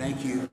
Thank you.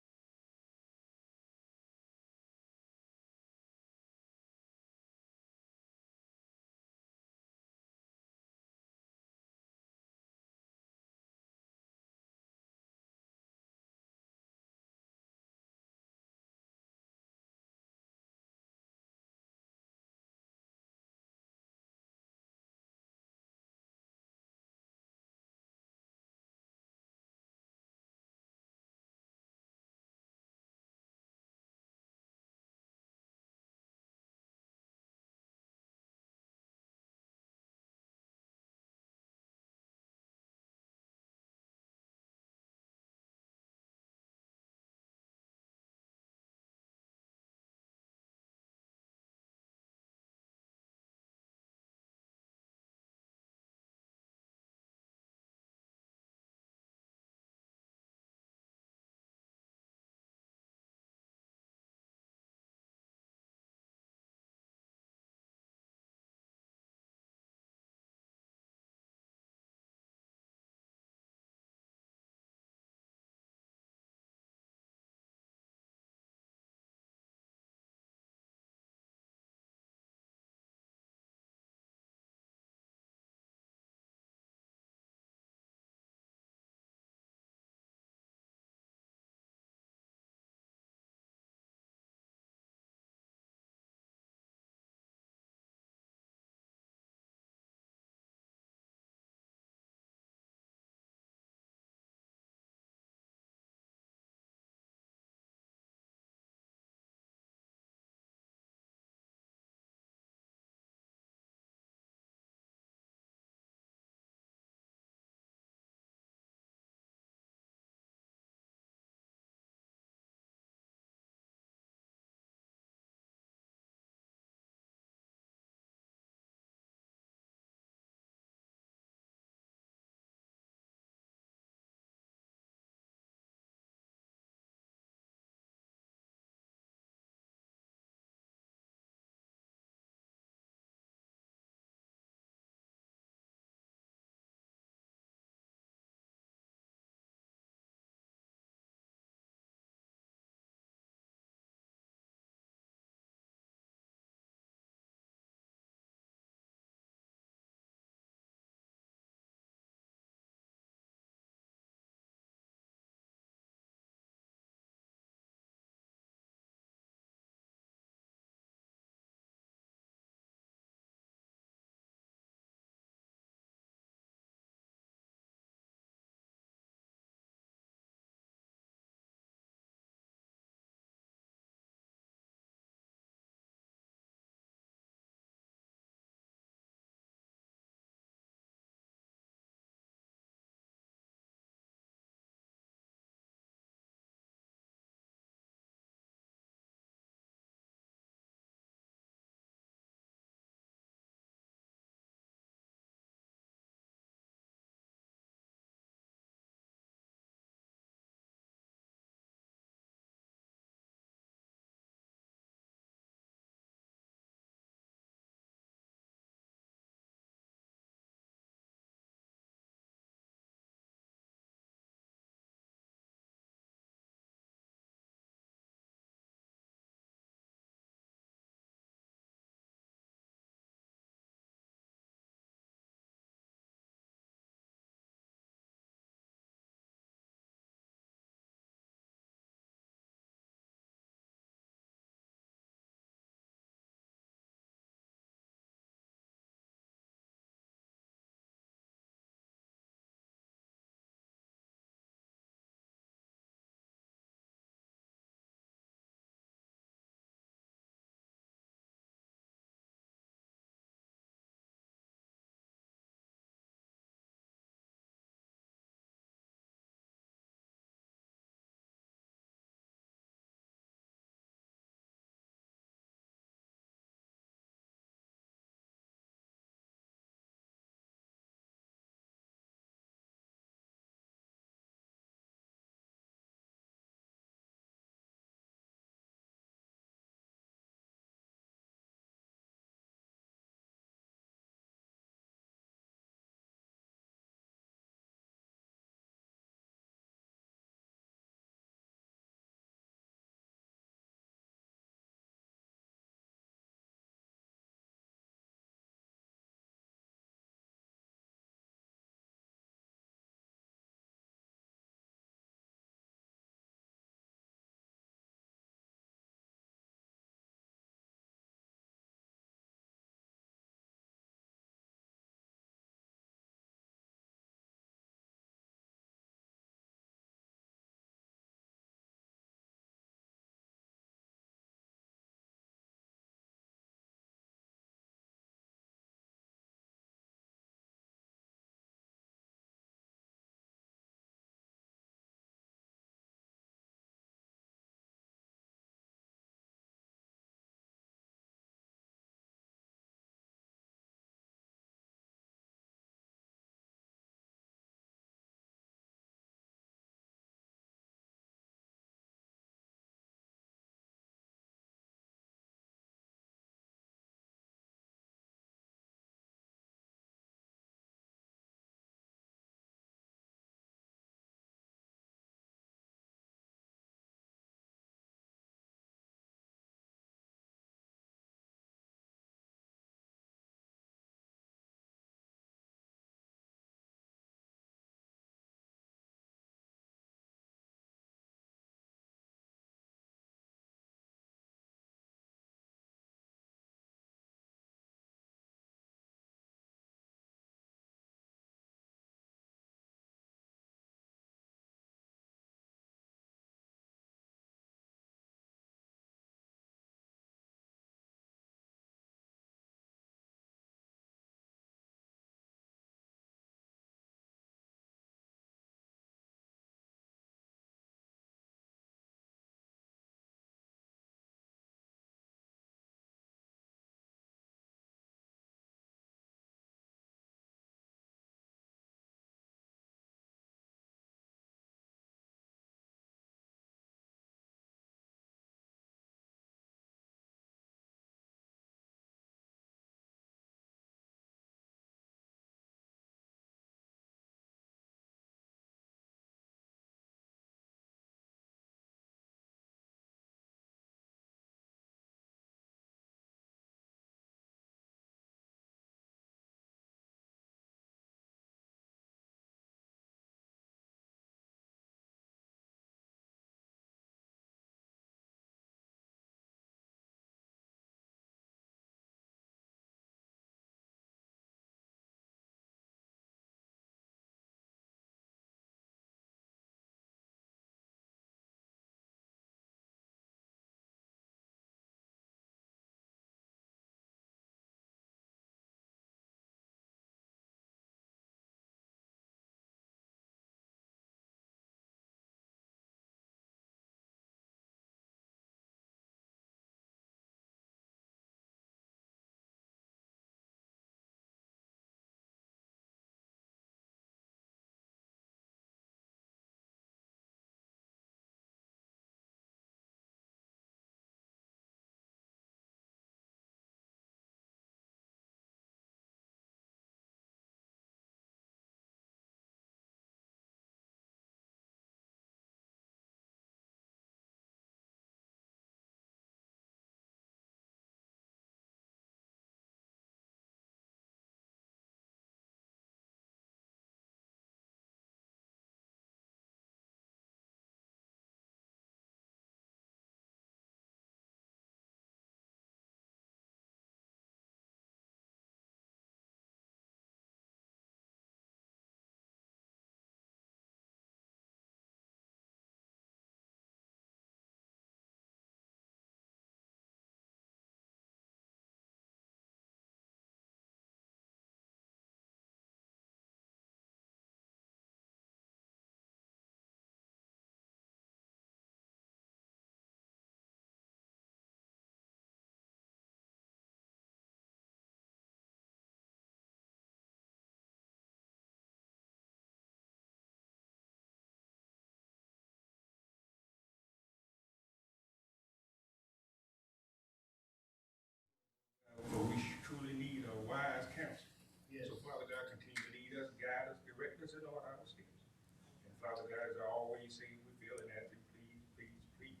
Father God, as I always say, we feel and ask you, please, please, please,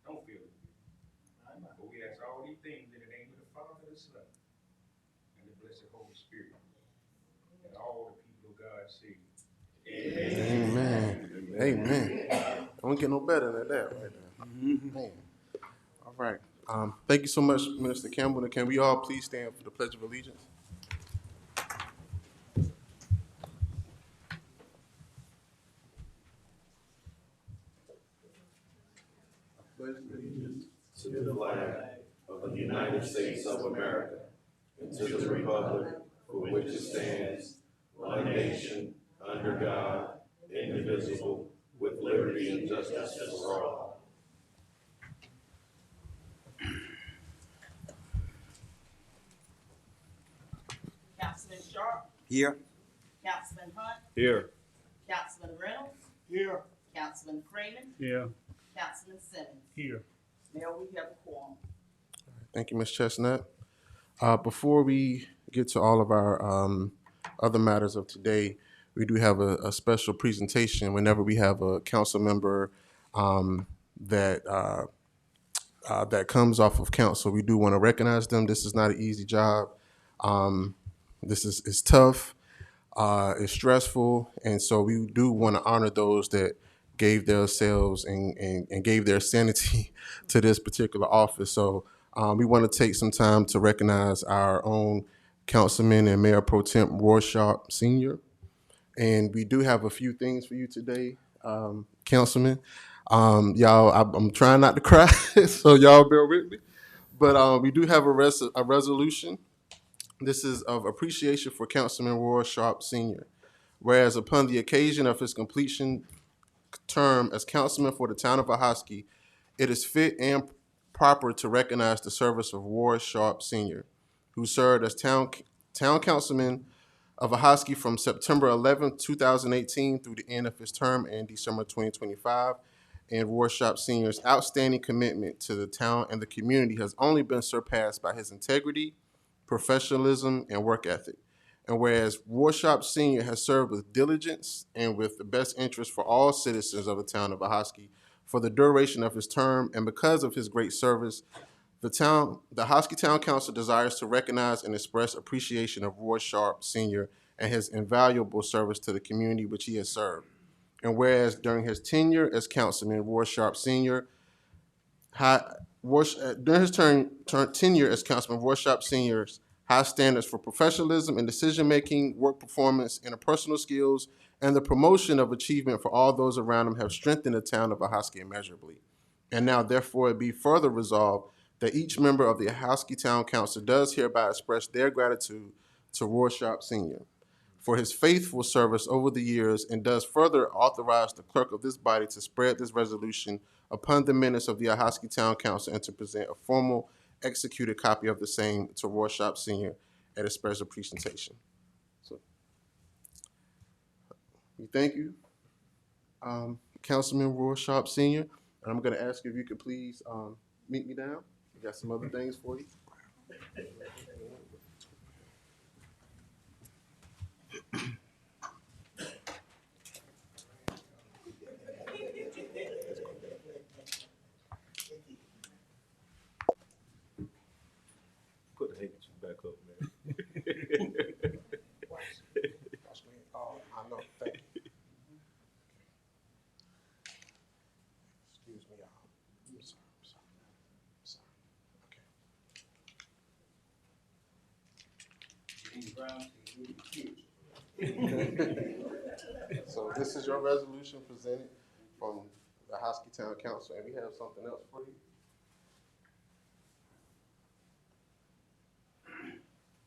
don't feel it. But we ask all these things in the name of the Father, the Son, and the blessed Holy Spirit. And all the people of God say, Amen. Amen. I don't get no better than that right there. Man. All right. Thank you so much, Minister Campbell. And can we all please stand for the Pledge of Allegiance? Pledge allegiance to the flag of the United States of America and to the republic for which it stands, one nation, under God, indivisible, with liberty and justice for all. Councilman Sharp, Here. Councilman Hunt, Here. Councilman Reynolds, Here. Councilman Freeman, Here. Councilman Simmons. Here. Mayor, we have a quorum. Thank you, Ms. Chestnut. Before we get to all of our other matters of today, we do have a special presentation whenever we have a council member that that comes off of council. We do want to recognize them. This is not an easy job. This is it's tough. It's stressful, and so we do want to honor those that gave themselves and gave their sanity to this particular office. So we want to take some time to recognize our own Councilman and Mayor Pro Temp Rorschach Sr. And we do have a few things for you today, Councilman. Y'all, I'm trying not to cry, so y'all bear with me. But we do have a resolution. This is of appreciation for Councilman Rorschach Sr. Whereas upon the occasion of his completion term as councilman for the town of Ahoskie, it is fit and proper to recognize the service of Ward Sharp Sr., who served as town councilman of Ahoskie from September 11, 2018 through the end of his term in December 2025. And Ward Sharp Sr.'s outstanding commitment to the town and the community has only been surpassed by his integrity, professionalism, and work ethic. And whereas Rorschach Sr. has served with diligence and with the best interest for all citizens of the town of Ahoskie for the duration of his term, and because of his great service, the Ahoskie Town Council desires to recognize and express appreciation of Rorschach Sr. and his invaluable service to the community which he has served. And whereas during his tenure as councilman, Rorschach Sr. During his tenure as councilman, Rorschach Sr.'s high standards for professionalism and decision-making, work performance, interpersonal skills, and the promotion of achievement for all those around him have strengthened the town of Ahoskie immeasurably. And now, therefore, it be further resolved that each member of the Ahoskie Town Council does hereby express their gratitude to Rorschach Sr. for his faithful service over the years, and does further authorize the clerk of this body to spread this resolution upon the minutes of the Ahoskie Town Council and to present a formal executed copy of the same to Rorschach Sr. at a special presentation. So we thank you, Councilman Rorschach Sr. And I'm going to ask you if you could please meet me down. I got some other things for you. Put the handkerchief back up, man. Oh, I know. Thank you. Excuse me, y'all. I'm sorry. Okay. So this is your resolution presented from the Ahoskie Town Council, and we have something else for you.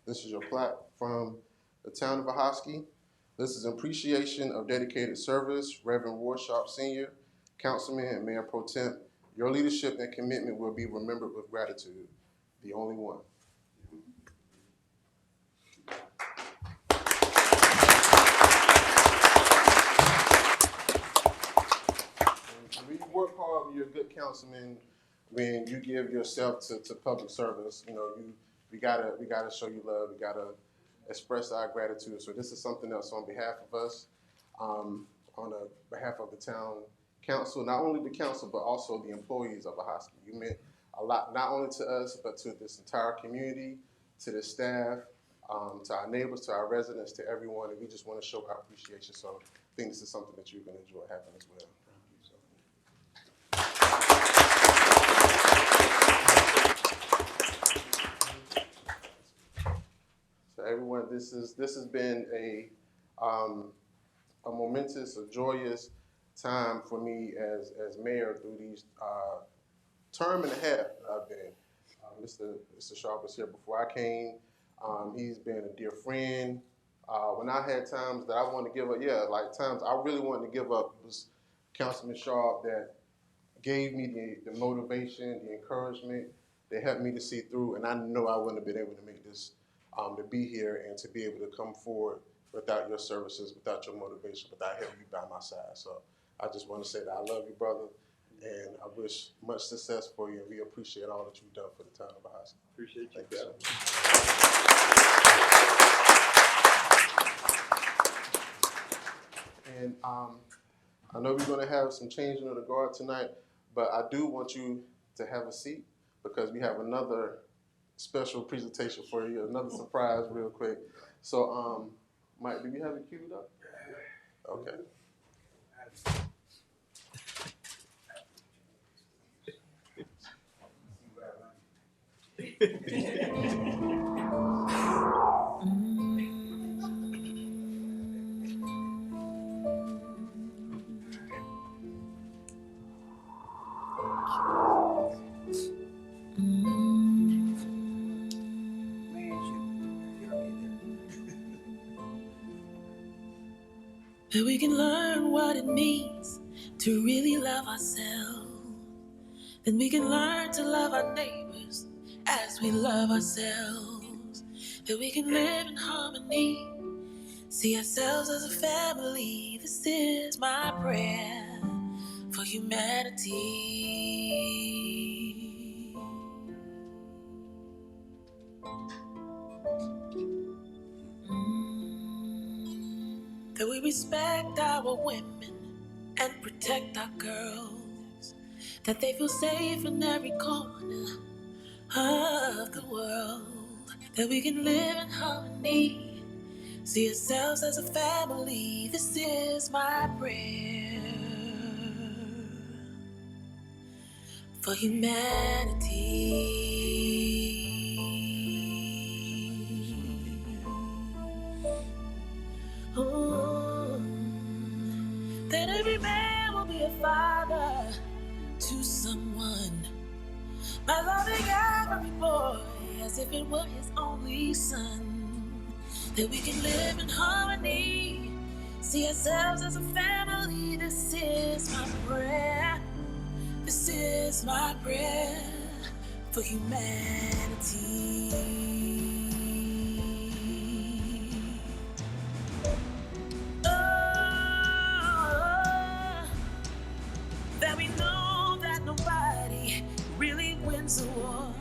This is your plaque from the town of Ahoskie. This is an appreciation of dedicated service, Reverend Rorschach Sr., Councilman and Mayor Pro Temp. Your leadership and commitment will be remembered with gratitude. The only one. When you work hard, when you're a good councilman, when you give yourself to public service, you know, we gotta show you love. We gotta express our gratitude. So this is something else on behalf of us. on behalf of the town council, not only the council, but also the employees of Ahoskie. You meant a lot, not only to us, but to this entire community, to the staff, to our neighbors, to our residents, to everyone, and we just want to show our appreciation. So I think this is something that you're going to enjoy having as well. So everyone, this has been a momentous, a joyous time for me as mayor through these term and a half that I've been. Mr. Sharp was here before I came. He's been a dear friend. When I had times that I wanted to give up, like times I really wanted to give up, it was Councilman Sharp that gave me the motivation, the encouragement, that helped me to see through, and I know I wouldn't have been able to make this, to be here and to be able to come forward without your services, without your motivation, without having you by my side. So I just want to say that I love you, brother, and I wish much success for you, and we appreciate all that you've done for the town of Ahoskie. Appreciate you, Thank you so much. And I know we're going to have some changing of the guard tonight, but I do want you to have a seat because we have another special presentation for you, another surprise real quick. So, Mike, do we have it queued up? Okay. That we can learn what it means to really love ourselves. Then we can learn to love our neighbors as we love ourselves. That we can live in harmony, see ourselves as a family. This is my prayer for humanity. That we respect our women and protect our girls. That they feel safe in every corner of the world. That we can live in harmony, see ourselves as a family. This is my prayer for humanity. That every man will be a father to someone, by loving every boy as if it were his only son. That we can live in harmony, see ourselves as a family. This is my prayer. This is my prayer for humanity. That we know that nobody really wins a war,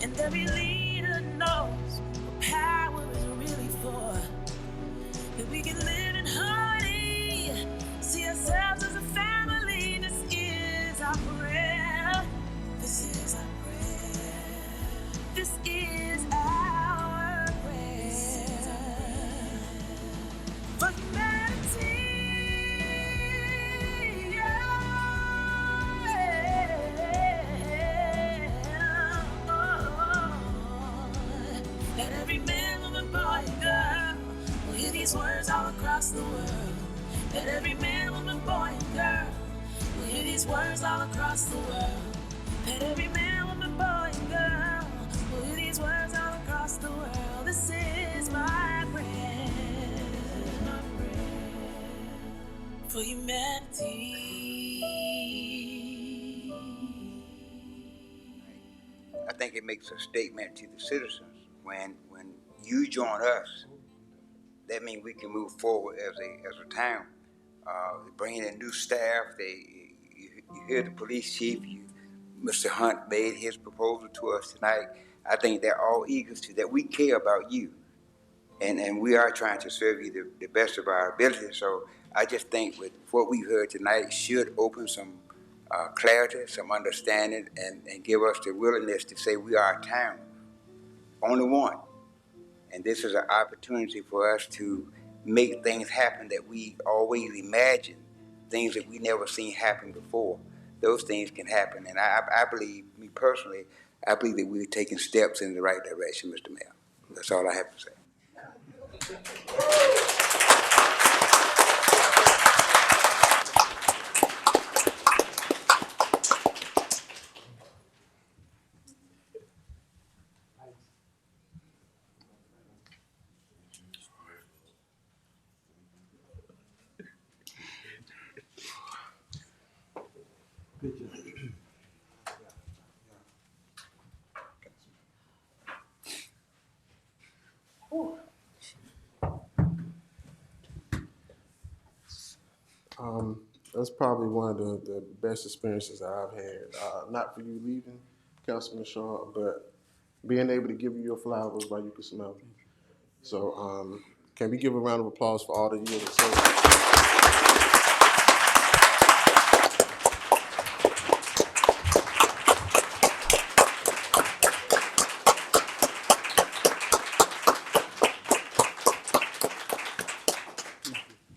and every leader knows what power is really for. That we can live in harmony, see ourselves as a family. This is our prayer. This is our prayer. This is our prayer for humanity. That every man, woman, boy, and girl will hear these words all across the world. That every man, woman, boy, and girl will hear these words all across the world. That every man, woman, boy, and girl will hear these words all across the world. This is my prayer for humanity. I think it makes a statement to the citizens when you join us. That means we can move forward as a town. Bringing in new staff. You hear the police chief. Mr. Hunt made his proposal to us tonight. I think they're all eager to that. We care about you, and we are trying to serve you the best of our ability. So I just think with what we heard tonight should open some clarity, some understanding, and give us the willingness to say we are a town, only one. And this is an opportunity for us to make things happen that we always imagined, things that we never seen happen before. Those things can happen. And I believe, me personally, I believe that we're taking steps in the right direction, Mr. Mayor. That's all I have to say. That's probably one of the best experiences that I've had. Not for you leaving, Councilman Shaw, but being able to give you your flowers while you can smell them. So can we give a round of applause for all the years of service?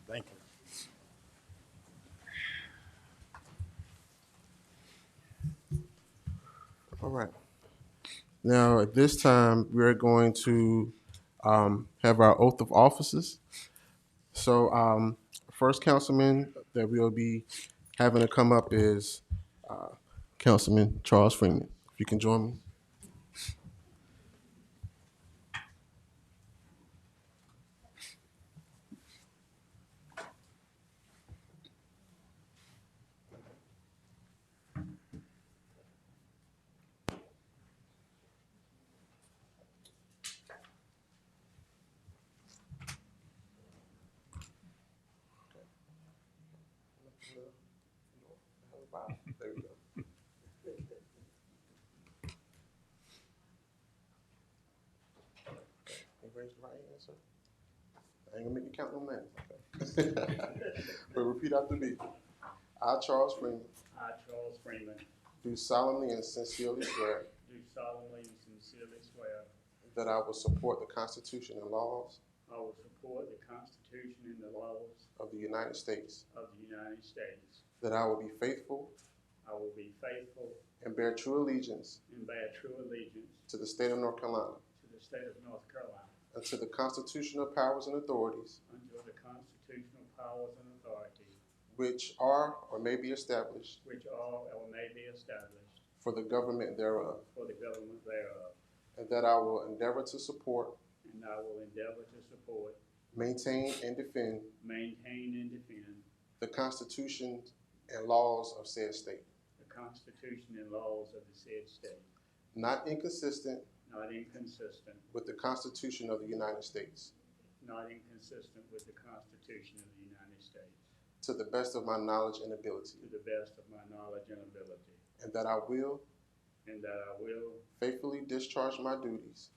Thank you. All right. Now, at this time, we're going to have our oath of offices. So, first councilman that we'll be having to come up is Councilman Charles Freeman. If you can join me. There we go. You raise your right hand, sir. I ain't gonna make you count no names. Okay. But repeat after me. I, Charles Freeman, I, Charles Freeman, do solemnly and sincerely swear do solemnly and sincerely swear that I will support the Constitution and laws I will support the Constitution and the laws of the United States, of the United States. that I will be faithful I will be faithful and bear true allegiance and bear true allegiance to the state of North Carolina to the state of North Carolina, and to the constitutional powers and authorities under the constitutional powers and authorities which are or may be established which are or may be established for the government thereof, for the government thereof, and that I will endeavor to support, and I will endeavor to support, maintain, and defend maintain, and defend the Constitution and laws of said state, the Constitution and laws of the said state, not inconsistent not inconsistent, with the Constitution of the United States, not inconsistent with the Constitution of the United States, to the best of my knowledge and ability, to the best of my knowledge and ability, and that I will and that I will faithfully discharge my duties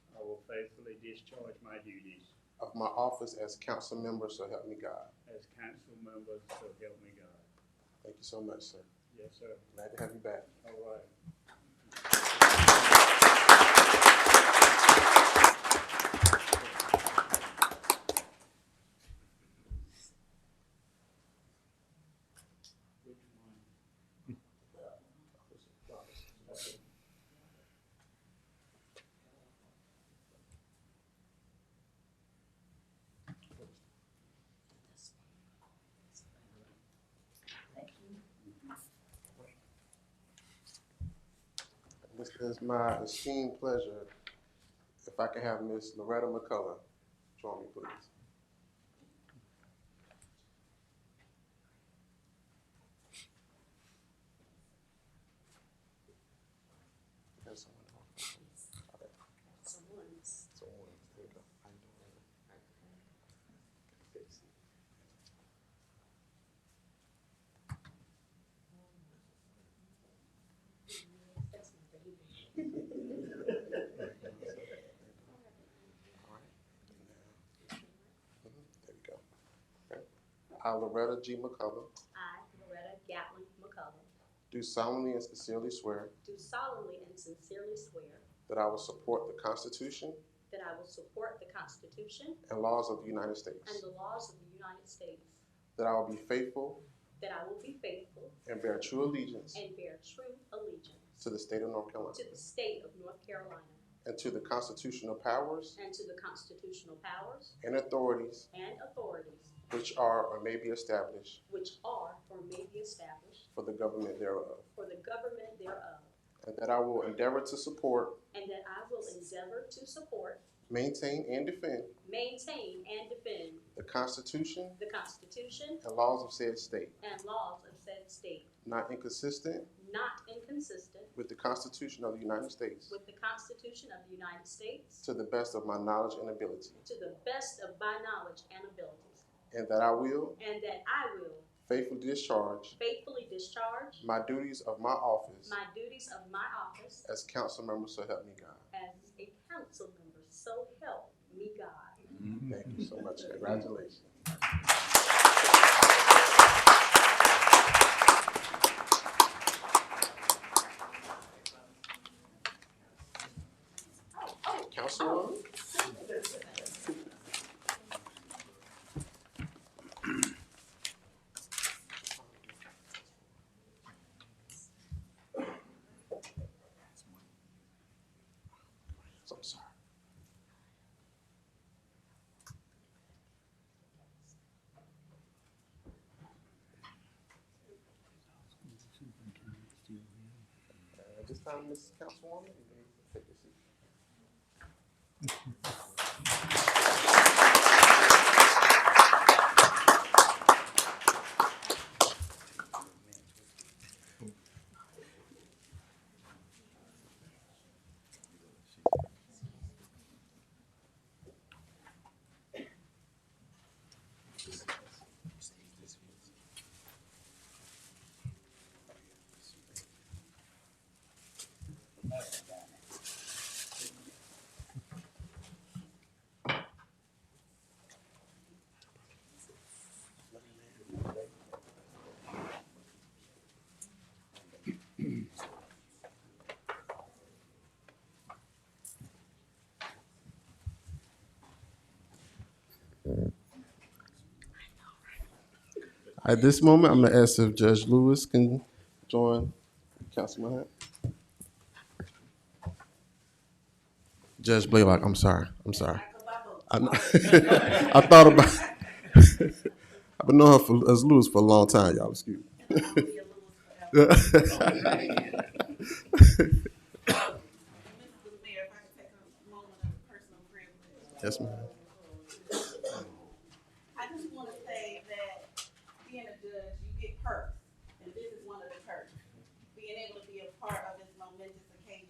faithfully discharge my duties of my office as council member, so help me God. as council member, so help me God. Thank you so much, sir. Yes, sir. Glad to have you back. All right. Which one? This is my esteemed pleasure. If I can have Miss Loretta McCullough join me, please. There's someone else. Okay. So one. There you go. How you doing? Good to see you. All right. I, Loretta G. McCullough, I, Loretta Gatlin McCullough, do solemnly and sincerely swear do solemnly and sincerely swear that I will support the Constitution that I will support the Constitution and laws of the United States, and the laws of the United States, that I will be faithful that I will be faithful and bear true allegiance and bear true allegiance to the state of North Carolina to the state of North Carolina and to the constitutional powers and to the constitutional powers and authorities and authorities which are or may be established which are or may be established for the government thereof, for the government thereof, and that I will endeavor to support, and that I will endeavor to support, maintain, and defend maintain, and defend the Constitution the Constitution and laws of said state, and laws of said state, not inconsistent not inconsistent with the Constitution of the United States, with the Constitution of the United States, to the best of my knowledge and ability, to the best of my knowledge and abilities, and that I will and that I will faithfully discharge faithfully discharge my duties of my office my duties of my office as council member, so help me God. as a council member, so help me God. Thank you so much. Congratulations. Councilwoman? I'm sorry. At this time, Mrs. Councilwoman, you may take your seat. At this moment, I'm going to ask if Judge Lewis can join Councilman Hunt. Judge Blaylock, I'm sorry. I thought about I've been knowing her as Lewis for a long time, y'all. Excuse me. Mr. Mayor, if I could take a moment of personal privilege. Yes, ma'am. I just want to say that being a judge, you get perks, and this is one of the perks. Being able to be a part of this momentous occasion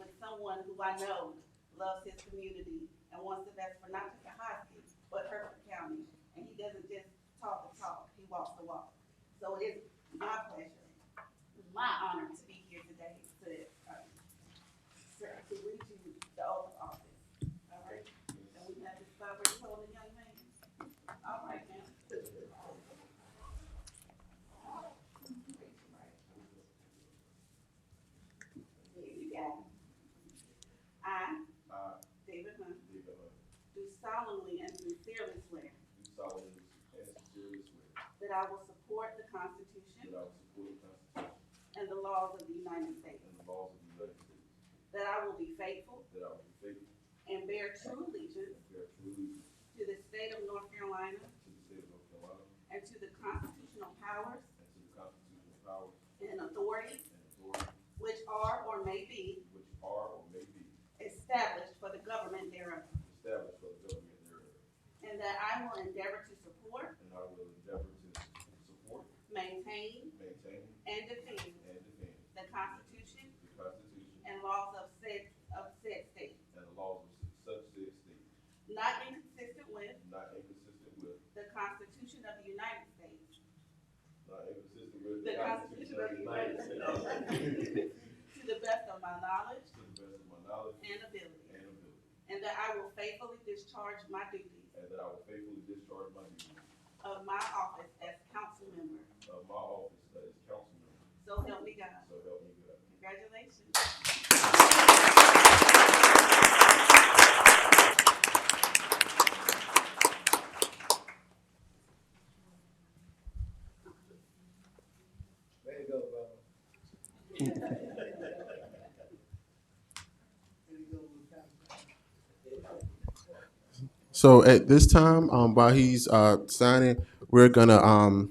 with someone who I know loves his community and wants the best for not just the Hoskin, but Hertford County. And he doesn't just talk the talk, he walks the walk. So it is my pleasure, my honor to be here today to read you the oath of office. All right? And we have this spot where you holding, young man. All right, now. Yeah, you got it. I, David Hunt, do solemnly and sincerely swear that I will support the Constitution and the laws of the United States, that I will be faithful and bear true allegiance to the state of North Carolina and to the constitutional powers and authorities which are or may be established for the government thereof, and that I will endeavor to support, maintain, and defend the Constitution and laws of said state, not inconsistent with the Constitution of the United States, the Constitution of the United States, to the best of my knowledge and ability, and that I will faithfully discharge my duties of my office as council member. of my office as council member. So help me God. So help me God. Congratulations. So at this time, while he's signing, we're gonna,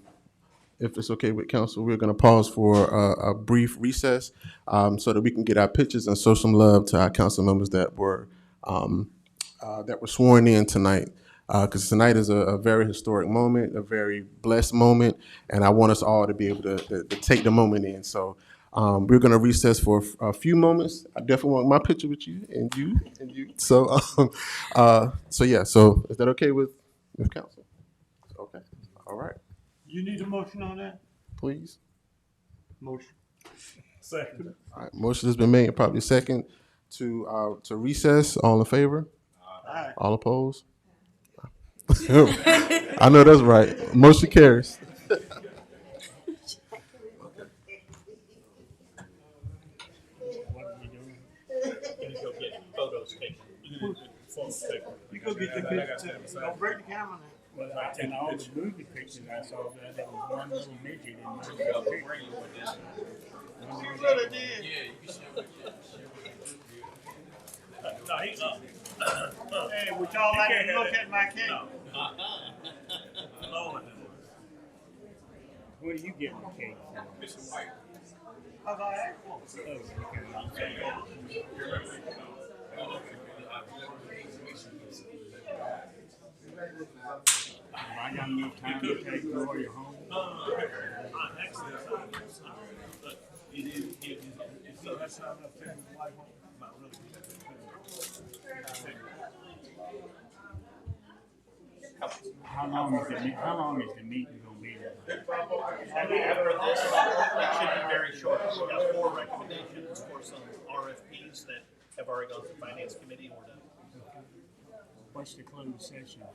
if it's okay with council, we're gonna pause for a brief recess so that we can get our pictures and show some love to our council members that were sworn in tonight. Because tonight is a very historic moment, a very blessed moment, and I want us all to be able to take the moment in. So we're going to recess for a few moments. I definitely want my picture with you and you and you. So, so yeah. So is that okay with council? Okay. All right. You need a motion on that? Please. Motion. Second. All right. Motion has been made and probably second to recess. All in favor? Aye. All opposed? I know that's right. Motion carries. What are we doing? Gonna go get photos taken. Photos taken. You go get the picture too. Don't break the camera now. Well, like in all the movie pictures I saw, there was one little midget in one of the pictures. You really did. No, he's up. Hey, would y'all like to look at my cake? Lord. What are you getting the cake for? How about that? I got enough time to take Roy home. So that's not enough time to fly home? Not really. How long is the meeting gonna be? After this, it should be very short. We got 4 recommendations for some RFPs that have already gone to finance committee. We're done. What's the closed session for?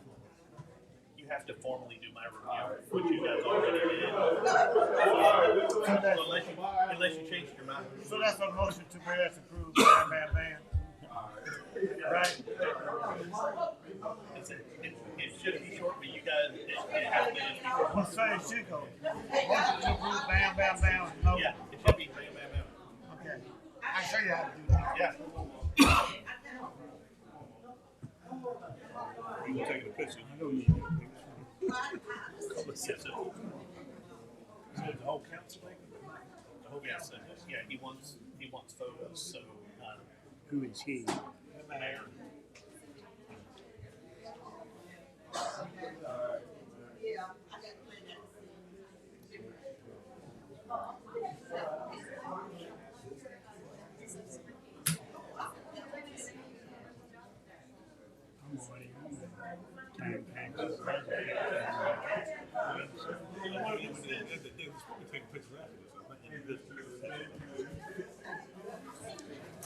You have to formally do my review, which you guys already did. Unless you changed your mind. So that's a motion to bring us approved, bam, bam, bam. Right? It should be short, but you guys, it has to be short. What's say it should go? Motion to approve, bam, bam, bam. No. Yeah, it should be bam, bam, bam. Okay. I show you how to do that. Yeah. You taking a picture? I don't need a picture. Yes, sir. So the whole council making? The whole guy said, yeah, he wants photos, so, Who is he? the mayor. I'm already on that. Time taxes.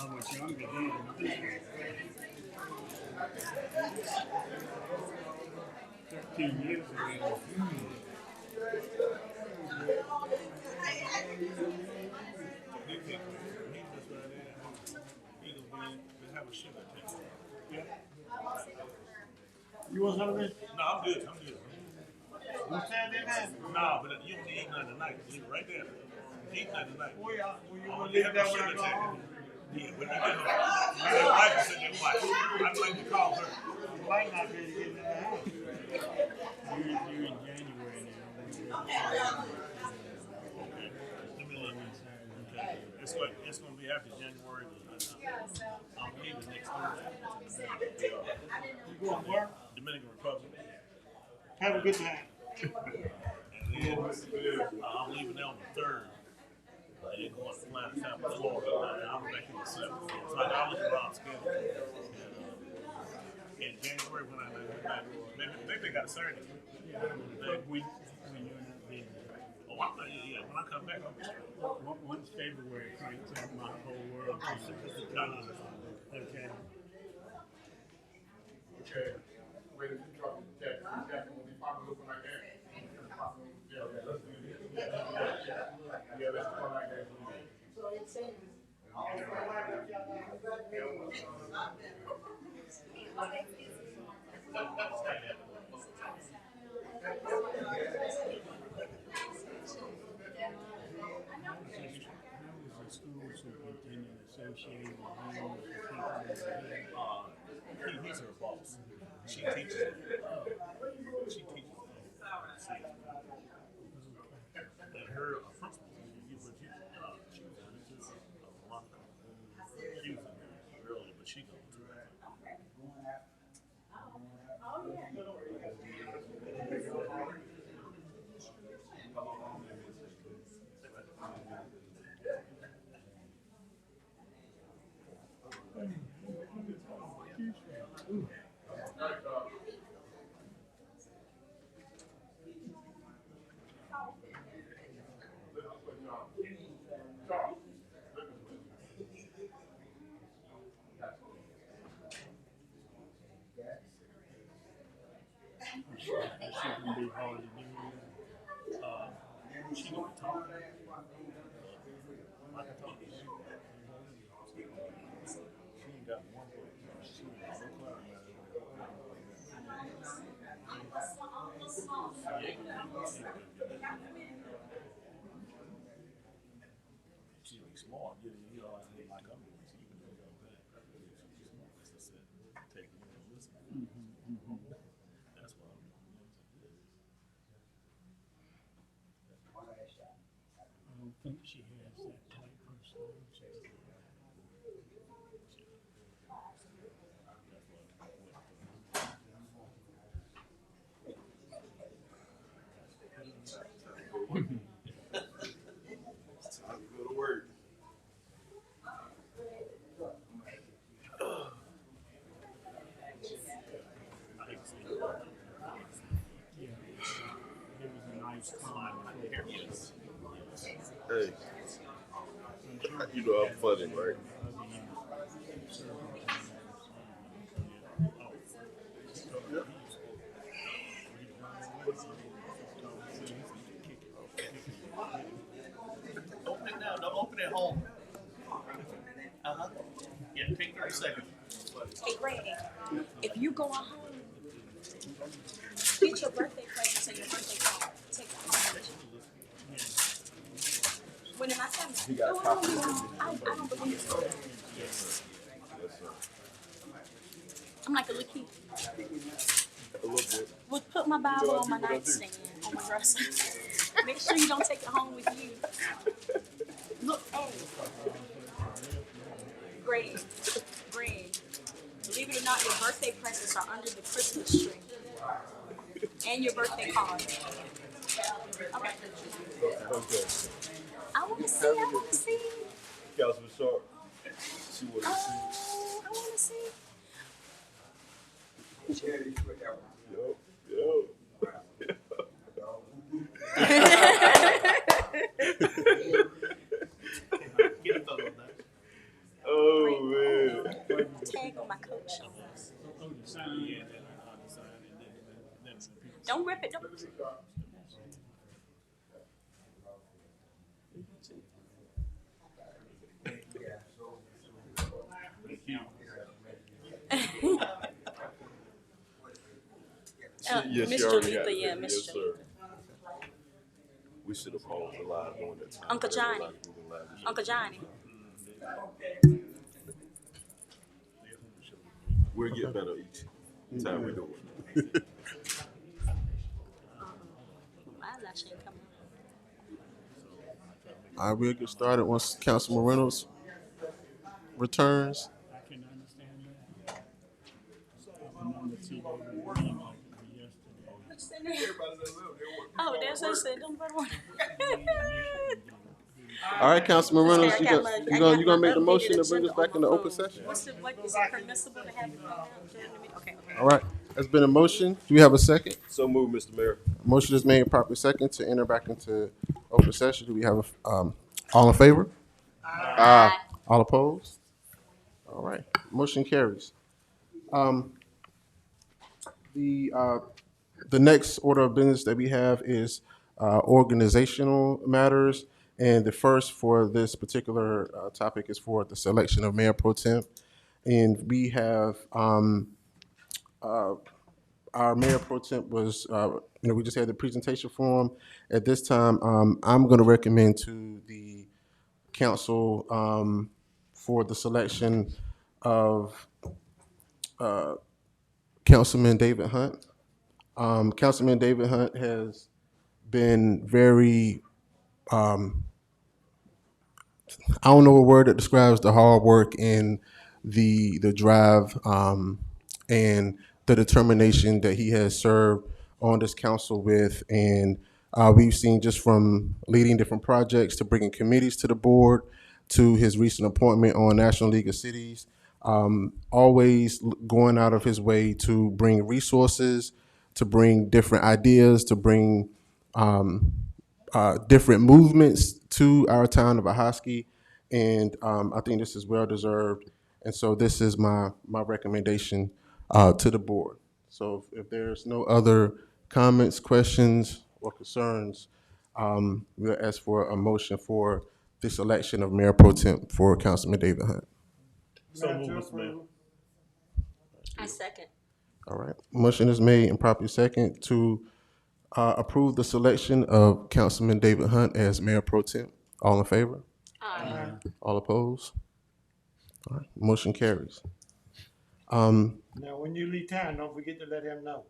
I was younger then. 13 years ago. You want some of this? No, I'm good. I'm good. What's that in there? No, but you don't need eat nothing tonight. Leave it right there. Eat nothing tonight. Where you I'm gonna gonna leave have that my when I sugar go taken. home? Yeah, when you get home. My wife is sitting there watching. I'd like to call her. You might not be able to get in the house. You're in January now. Let me look. Okay. It's gonna be after January. I'm leaving next Thursday. You going to work? Dominican Republic. Have a good time. And then I'm leaving there on the 3rd. And then going to fly to Tampa, Florida. And I'm back in the 7th. So I'll look around schedule. In January when I leave back, maybe they got Saturday. But when you're not busy. Oh, I'm not, yeah. When I come back, I'll be straight. Once February cranks up, my whole world changes. Okay. Okay. Wait, if you drop the check, when we probably look like that. How is the school superintendent associated with you? He's her boss. She teaches. She teaches. And her principal, she was down into Monica. She was in there earlier, but she goes to it. That shouldn't be hard to do. She gonna talk. Like I told you, she ain't got one word. She ain't got no clarity. She's really smart. You know, like I'm doing. She even knows all that. She's smart. As I said, take it and listen. That's why I'm I don't think she has that type personality. It's time to go to work. Yeah, it was a nice time. Hey, you know I'm funny, right? Open it now, don't open it at home. Uh-huh. Yeah, take 30 seconds. Hey, Greg, if you going home, get your birthday present or your birthday card. Take it home with you. When am I telling you? I don't believe it. Yes, sir. I'm like a little kid. A little bit. Well, put my Bible on my nightstand, on my dresser. Make sure you don't take it home with you. Look, hey. Greg, believe it or not, your birthday presents are under the Christmas tree. And your birthday card. Okay. Okay. I want to see. Councilman Sharp. She wanted to see. Oh, I want to see. Yo. Get a photo of that. Oh, man. Tag on my coat shoes. Oh, the sign. Don't rip it. Don't. Yes, Mr. you already got Luther, it. yeah, Yes, Mr. sir. We should have paused the live during that time. Uncle Johnny. Uncle Johnny. We'll get better each time we do it. My eyelash ain't coming. All right, we'll get started once Councilman Reynolds returns. I can understand that. I remember TV reading yesterday. Oh, that's what I said. Don't put one. All right, Councilman Reynolds, you gonna make the motion to bring us back into open session? What's the, what is it permissible to have it during the meeting? Okay. All right, there's been a motion. Do we have a second? So move, Mr. Mayor. Motion is made and properly second to enter back into open session. Do we have all in favor? Aye. All opposed? All right, motion carries. The next order of business that we have is organizational matters. And the first for this particular topic is for the selection of Mayor Pro Tem. And we have, our mayor pro temp was, we just had the presentation for him. At this time, I'm going to recommend to the council for the selection of Councilman David Hunt. Councilman David Hunt has been very, I don't know a word that describes the hard work and the drive and the determination that he has served on this council with. And we've seen just from leading different projects to bringing committees to the board to his recent appointment on National League of Cities, always going out of his way to bring resources, to bring different ideas, to bring different movements to our town of Ahoskie. And I think this is well deserved. And so this is my recommendation to the board. So if there's no other comments, questions, or concerns, we'll ask for a motion for the selection of Mayor Pro Temp for Councilman David Hunt. So Motion move, to Mr. Mayor. approve. I second. All right. Motion is made and properly second to approve the selection of Councilman David Hunt as Mayor Pro Temp. All in favor? Aye. All opposed? All right. Motion carries. Now, when you leave town, don't forget to let him know.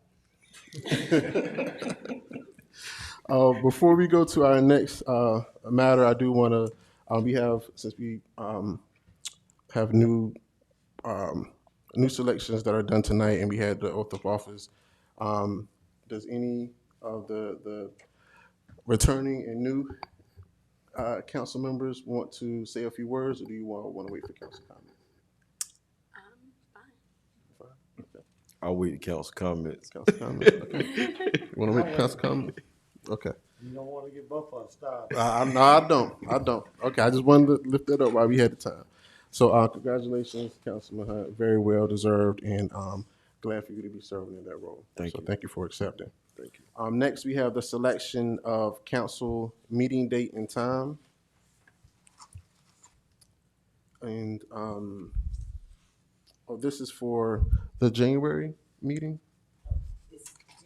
Before we go to our next matter, I do want to, we have, since we have new selections that are done tonight and we had the oath of office, does any of the returning and new council members want to say a few words, or do you want to wait for council comment? Fine. Okay. I'll wait to council comments. Council comment. Okay. You want to wait for council comment? Okay. You don't want to get both of us started. No, I don't. Okay, I just wanted to lift that up while we had the time. So congratulations, Councilman Hunt. Very well deserved, and glad for you to be serving in that role. Thank you. Thank you for accepting. Thank you. Next, we have the selection of council meeting date and time. And this is for the January meeting? Do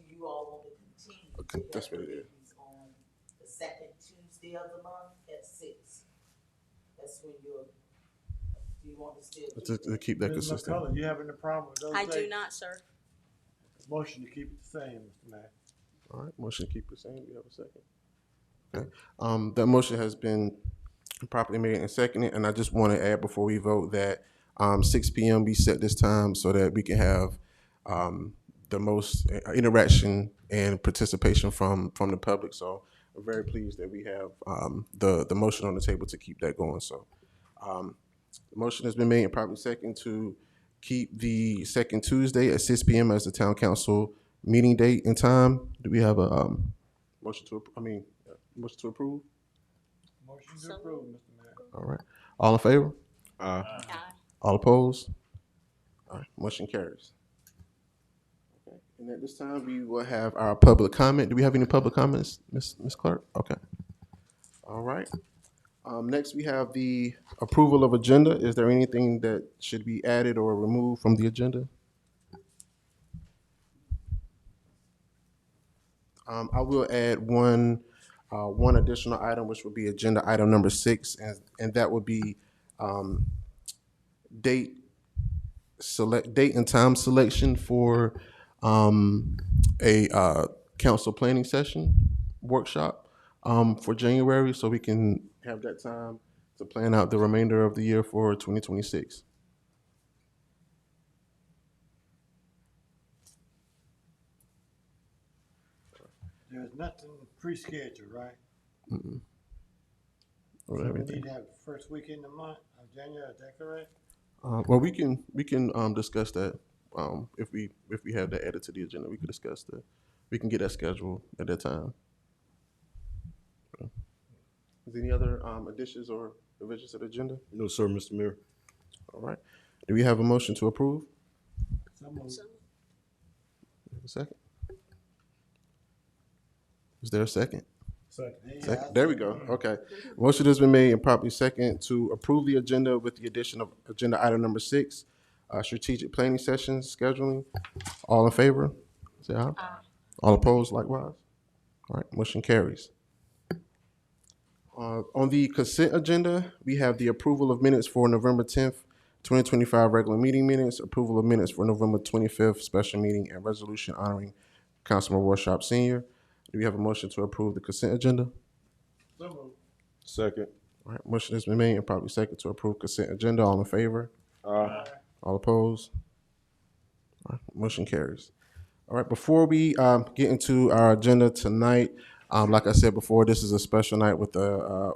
you all want to continue? Okay, that's what it is. On the second Tuesday of the month at 6. That's when do you want to still? To keep that Ms. consistent. McCullough, you having a problem with those I dates? do not, sir. Motion to keep it the same, Mr. Mayor. All right, motion to keep the same. We have a second. Okay. That motion has been properly made and seconded, and I just want to add before we vote that 6 p.m. we set this time so that we can have the most interaction and participation from the public. So we're very pleased that we have the motion on the table to keep that going. So the motion has been made and properly seconded to keep the second Tuesday at 6 p.m. as the town council meeting date and time. Do we have a motion to approve? Motion to approve? Motion to approve, Mr. Mayor. All right. All in favor? Aye. All opposed? All right, motion carries. Okay. And at this time, we will have our public comment. Do we have any public comments, Ms. Clark? Okay. All right. Next, we have the approval of agenda. Is there anything that should be added or removed from the agenda? I will add one additional item, which would be agenda item number 6, and that would be date and time selection for a council planning session workshop for January, so we can have that time to plan out the remainder of the year for 2026. There's nothing pre-scheduled, right? Mm-mm. So Or we everything. need to have first week in the month of January, is that correct? Well, we can discuss that if we have that added to the agenda. We can discuss that. We can get that scheduled at that time. Is there any other additions or revisions to the agenda? No, sir, Mr. Mayor. All right. Do we have a motion to approve? So moved. So, A second. Is there a second? Second. Second. There we go. Okay. Motion has been made and properly second to approve the agenda with the addition of agenda item number 6, strategic planning sessions scheduling. All in favor? Say aye. Aye. All opposed likewise? All right, motion carries. On the consent agenda, we have the approval of minutes for November 10th, 2025 regular meeting minutes, approval of minutes for November 25th special meeting, and resolution honoring Councilman Workshop Senior. Do we have a motion to approve the consent agenda? So moved. Second. All right, motion has been made and probably second to approve consent agenda. All in favor? Aye. All opposed? All right, motion carries. All right, before we get into our agenda tonight, like I said before, this is a special night with a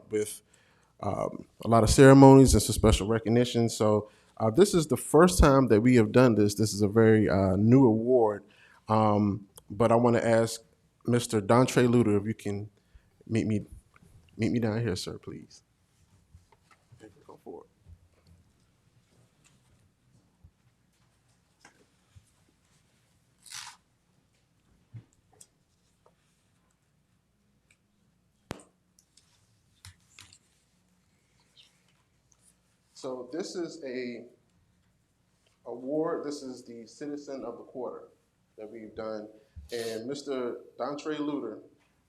lot of ceremonies and some special recognition. So this is the first time that we have done this. This is a very new award, but I want to ask Mr. Dontre Luter if you can meet me down here, sir, please. Go forward. So this is a award. This is the Citizen of the Quarter that we've done. And Mr. Dontre Luter,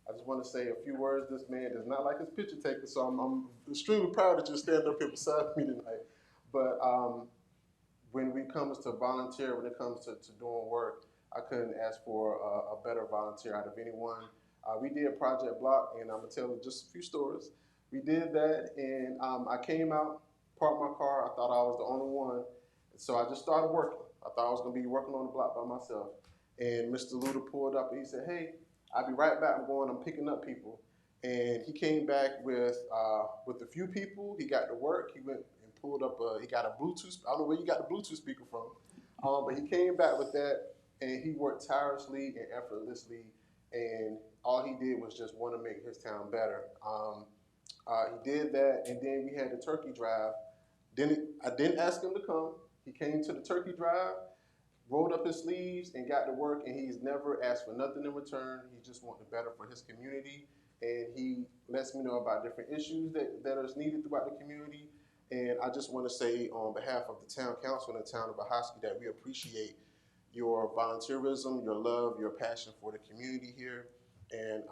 I just want to say a few words. This man does not like his picture taken, so I'm extremely proud that you're standing up here beside me tonight. But when it comes to volunteer, when it comes to doing work, I couldn't ask for a better volunteer out of anyone. We did Project Block, and I'm going to tell just a few stories. We did that, and I came out, parked my car. I thought I was the only one. So I just started working. I thought I was going to be working on the block by myself. And Mr. Luter pulled up and he said, "Hey, I'll be right back. I'm picking up people." And he came back with a few people. He got to work. He went and pulled up, he got a Bluetooth. I don't know where you got the Bluetooth speaker from. But he came back with that, and he worked tirelessly and effortlessly. And all he did was just want to make his town better. He did that, and then we had the turkey drive. I didn't ask him to come. He came to the turkey drive, rolled up his sleeves, and got to work, and he's never asked for nothing in return. He just wanted better for his community, and he lets me know about different issues that are needed throughout the community. And I just want to say on behalf of the town council and the town of Ahoskie that we appreciate your volunteerism, your love, your passion for the community here. And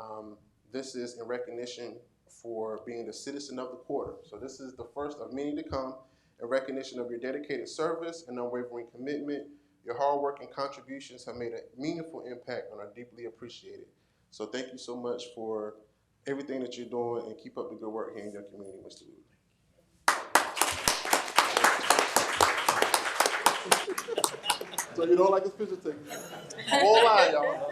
this is in recognition for being the Citizen of the Quarter. So this is the first of many to come in recognition of your dedicated service and unwavering commitment. Your hard work and contributions have made a meaningful impact and are deeply appreciated. So thank you so much for everything that you're doing, and keep up the good work here in your community, Mr. Luter. So you don't like his picture taken? Whole line, y'all.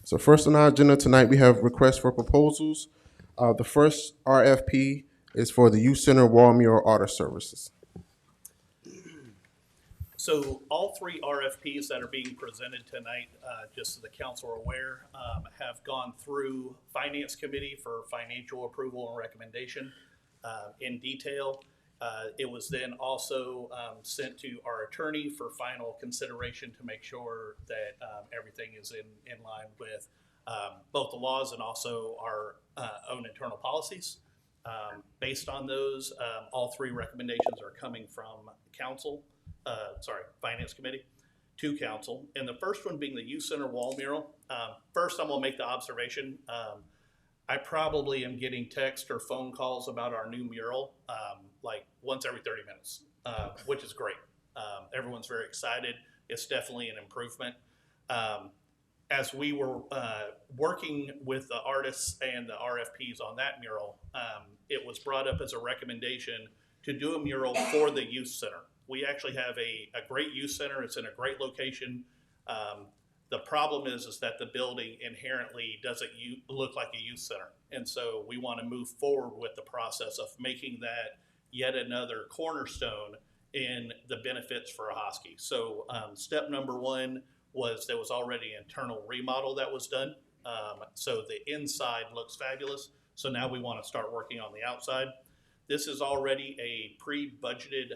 So first on our agenda tonight, we have requests for proposals. The first RFP is for the Youth Center Wall Mural Art Services. So all three RFPs that are being presented tonight, just so the council are aware, have gone through Finance Committee for financial approval and recommendation in detail. It was then also sent to our attorney for final consideration to make sure that everything is in line with both the laws and also our own internal policies. Based on those, all three recommendations are coming from Finance Committee to council. And the first one being the Youth Center wall mural. First, I'm gonna make the observation. I probably am getting text or phone calls about our new mural like once every 30 minutes, which is great. Everyone's very excited. It's definitely an improvement. As we were working with the artists and the RFPs on that mural, it was brought up as a recommendation to do a mural for the youth center. We actually have a great youth center. It's in a great location. The problem is that the building inherently doesn't look like a youth center. And so we want to move forward with the process of making that yet another cornerstone in the benefits for Ahoskie. So step number one was there was already an internal remodel that was done. So the inside looks fabulous. So now we want to start working on the outside. This is already a pre-budgeted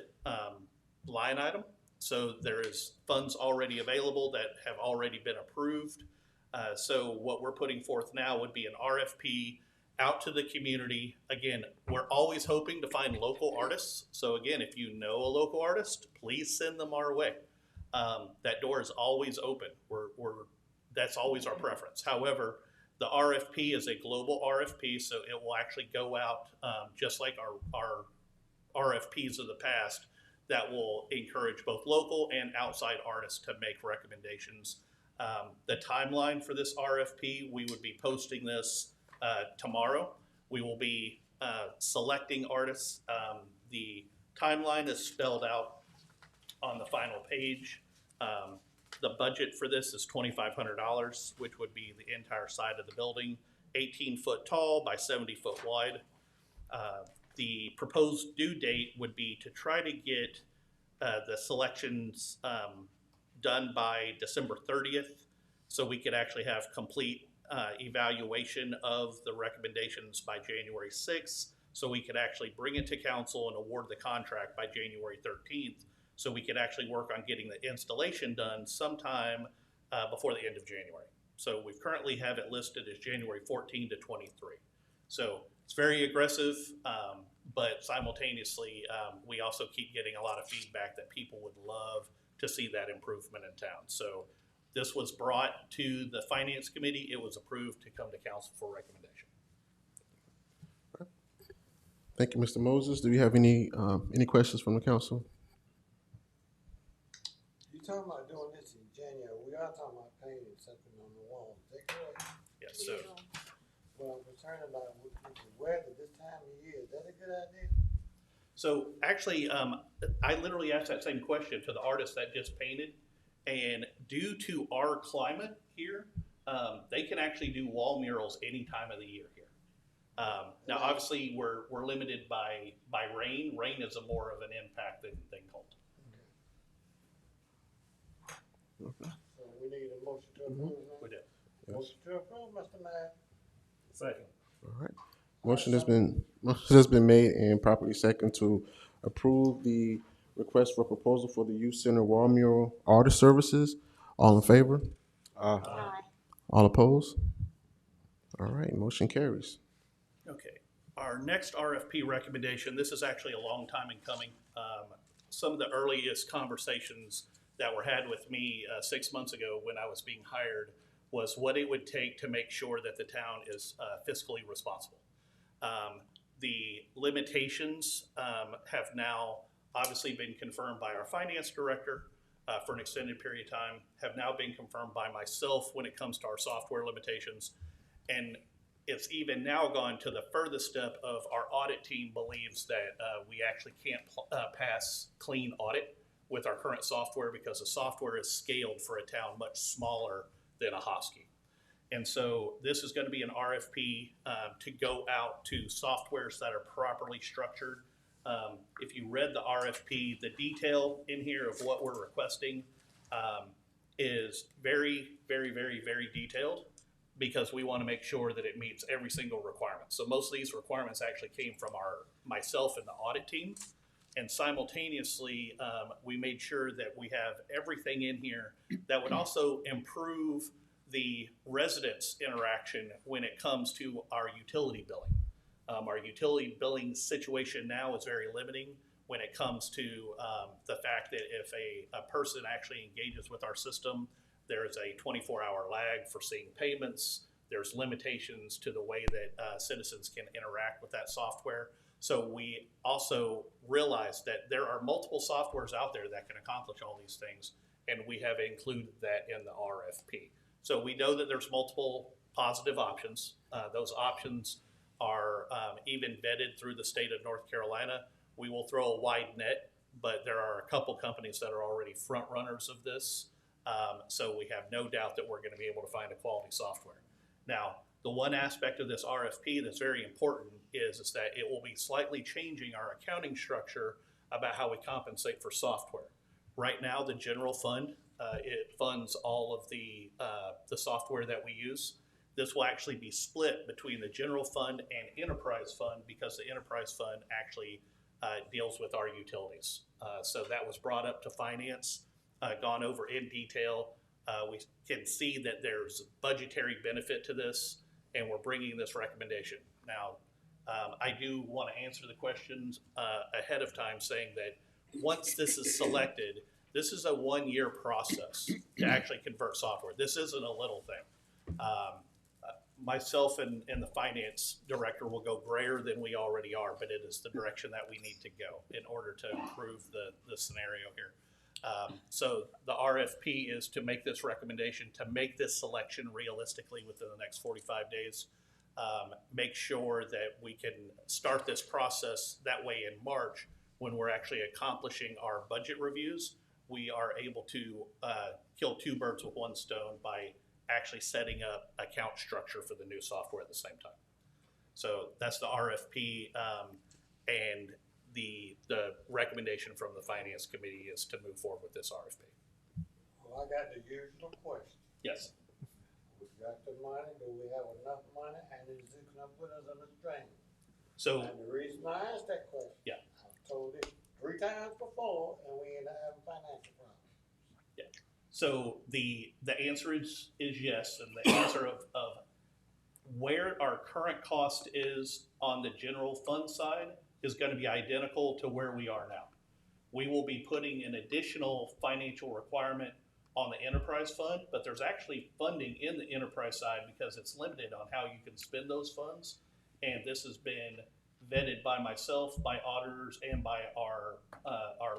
line item. So there is funds already available that have already been approved. So what we're putting forth now would be an RFP out to the community. Again, we're always hoping to find local artists. So again, if you know a local artist, please send them our way. That door is always open. That's always our preference. However, the RFP is a global RFP, so it will actually go out just like our RFPs of the past, that will encourage both local and outside artists to make recommendations. The timeline for this RFP, we would be posting this tomorrow. We will be selecting artists. The timeline is spelled out on the final page. The budget for this is $2,500, which would be the entire side of the building, 18 foot tall by 70 foot wide. The proposed due date would be to try to get the selections done by December 30th, so we could actually have complete evaluation of the recommendations by January 6th, so we could actually bring it to council and award the contract by January 13th, so we could actually work on getting the installation done sometime before the end of January. So we currently have it listed as January 14 to 23. So it's very aggressive, but simultaneously, we also keep getting a lot of feedback that people would love to see that improvement in town. So this was brought to the Finance Committee. It was approved to come to council for recommendation. Thank you, Mr. Moses. Do we have any questions from the council? You talking about doing this in January? We are talking about painting something on the wall. Is that correct? Yes, so Well, I'm concerned about with the weather this time of year. Is that a good idea? So actually, I literally asked that same question to the artist that just painted, and due to our climate here, they can actually do wall murals any time of the year here. Now, obviously, we're limited by rain. Rain is a more of an impact than cold. Okay. So we need a motion to approve. We do. Yes. Motion to approve, Mr. Mayor. Second. All right. Motion has been made and properly second to approve the request for proposal for the Youth Center Wall Mural Artist Services. All in favor? Aye. All opposed? All right, motion carries. Okay. Our next RFP recommendation, this is actually a long time in coming. Some of the earliest conversations that were had with me 6 months ago when I was being hired was what it would take to make sure that the town is fiscally responsible. The limitations have now obviously been confirmed by our finance director for an extended period of time, have now been confirmed by myself when it comes to our software limitations. And it's even now gone to the furthest step of our audit team believes that we actually can't pass clean audit with our current software because the software is scaled for a town much smaller than a Hosky. And so this is going to be an RFP to go out to softwares that are properly structured. If you read the RFP, the detail in here of what we're requesting is very, very, very, very detailed because we want to make sure that it meets every single requirement. So most of these requirements actually came from myself and the audit team. And simultaneously, we made sure that we have everything in here that would also improve the residents' interaction when it comes to our utility billing. Our utility billing situation now is very limiting when it comes to the fact that if a person actually engages with our system, there's a 24-hour lag for seeing payments. There's limitations to the way that citizens can interact with that software. So we also realize that there are multiple softwares out there that can accomplish all these things, and we have included that in the RFP. So we know that there's multiple positive options. Those options are even vetted through the state of North Carolina. We will throw a wide net, but there are a couple companies that are already front runners of this. So we have no doubt that we're going to be able to find a quality software. Now, the one aspect of this RFP that's very important is that it will be slightly changing our accounting structure about how we compensate for software. Right now, the general fund, it funds all of the software that we use. This will actually be split between the general fund and enterprise fund because the enterprise fund actually deals with our utilities. So that was brought up to finance, gone over in detail. We can see that there's budgetary benefit to this, and we're bringing this recommendation. Now, I do want to answer the questions ahead of time, saying that once this is selected, this is a 1-year process to actually convert software. This isn't a little thing. Myself and the finance director will go grayer than we already are, but it is the direction that we need to go in order to improve the scenario here. So the RFP is to make this recommendation, to make this selection realistically within the next 45 days. Make sure that we can start this process that way in March, when we're actually accomplishing our budget reviews. We are able to kill 2 birds with 1 stone by actually setting up account structure for the new software at the same time. So that's the RFP, and the recommendation from the finance committee is to move forward with this RFP. Well, I got the usual question. Yes. We got the money, do we have enough money, and is it gonna put us on the strain? So, And the reason I asked that question. Yeah. I've told it 3 times before, and we end up having financial problems. so the answer is yes, and the answer of where our current cost is on the general fund side is going to be identical to where we are now. We will be putting an additional financial requirement on the enterprise fund, but there's actually funding in the enterprise side because it's limited on how you can spend those funds. And this has been vetted by myself, by auditors, and by our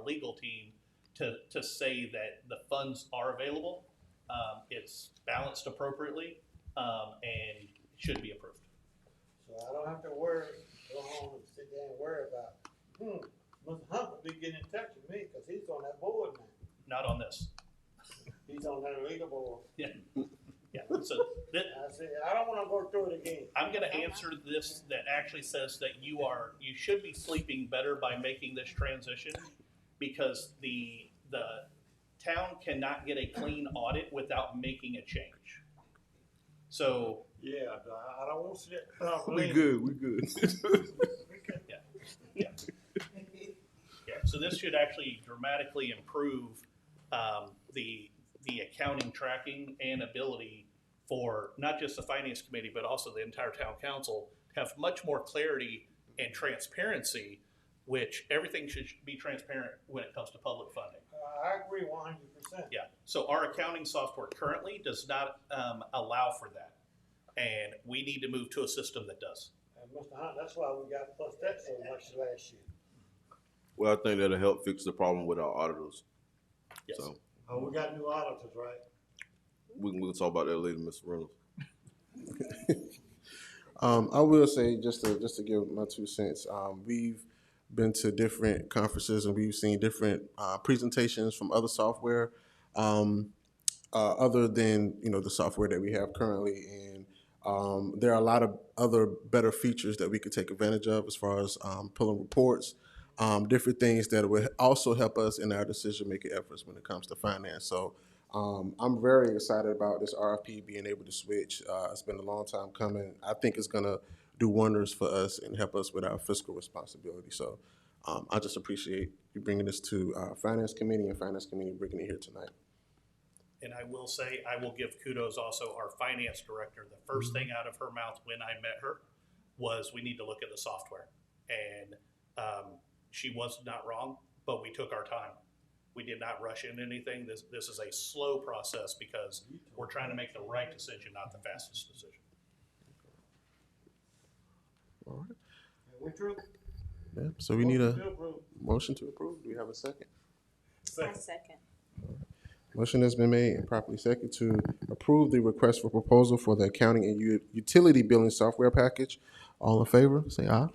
legal team to say that the funds are available. It's balanced appropriately, and should be approved. So I don't have to worry, go home and sit there and worry about, Mr. Hunt will be getting in touch with me, cause he's on that board now. Not on this. He's on that legal board. Yeah. So I said, I don't wanna go through it again. I'm going to answer this that actually says that you should be sleeping better by making this transition, because the town cannot get a clean audit without making a change. So Yeah, I don't want to sit. We good. so this should actually dramatically improve the accounting tracking and ability for not just the finance committee, but also the entire town council to have much more clarity and transparency, which everything should be transparent when it comes to public funding. I agree 100%. Yeah, so our accounting software currently does not allow for that. And we need to move to a system that does. And Mr. Hunt, that's why we got plus that so much last year. Well, I think that'll help fix the problem with our auditors. Yes. So Oh, we got new auditors, right? we can talk about that later, Mr. Reynolds. I will say, just to give my 2 cents, we've been to different conferences and we've seen different presentations from other software, other than the software that we have currently, and there are a lot of other better features that we could take advantage of as far as pulling reports, different things that would also help us in our decision-making efforts when it comes to finance. So I'm very excited about this RFP being able to switch. It's been a long time coming. I think it's going to do wonders for us and help us with our fiscal responsibility. So I just appreciate you bringing this to our Finance Committee and Finance Committee bringing it here tonight. And I will say, I will give kudos also our finance director. The first thing out of her mouth when I met her was, we need to look at the software. And she was not wrong, but we took our time. We did not rush into anything. This is a slow process because we're trying to make the right decision, not the fastest decision. All right. We true? Yeah, so we need a Still approved. motion to approve. Do we have a second? I second. Motion has been made and properly seconded to approve the request for proposal for the accounting and utility billing software package. All in favor, say aye.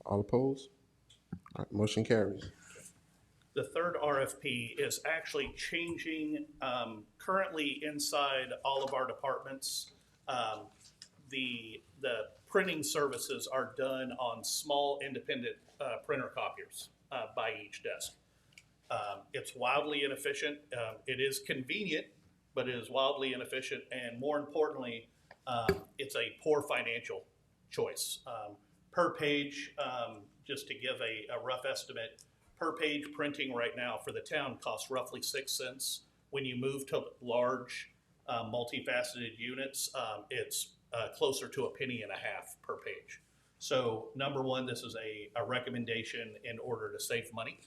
All opposed? All right, motion carries. The third RFP is actually changing, currently inside all of our departments. The printing services are done on small independent printer copiers by each desk. It's wildly inefficient. It is convenient, but it is wildly inefficient, and more importantly, it's a poor financial choice. Per page, just to give a rough estimate, per page printing right now for the town costs roughly 6 cents. When you move to large, multifaceted units, it's closer to a penny and a half per page. So number one, this is a recommendation in order to save money.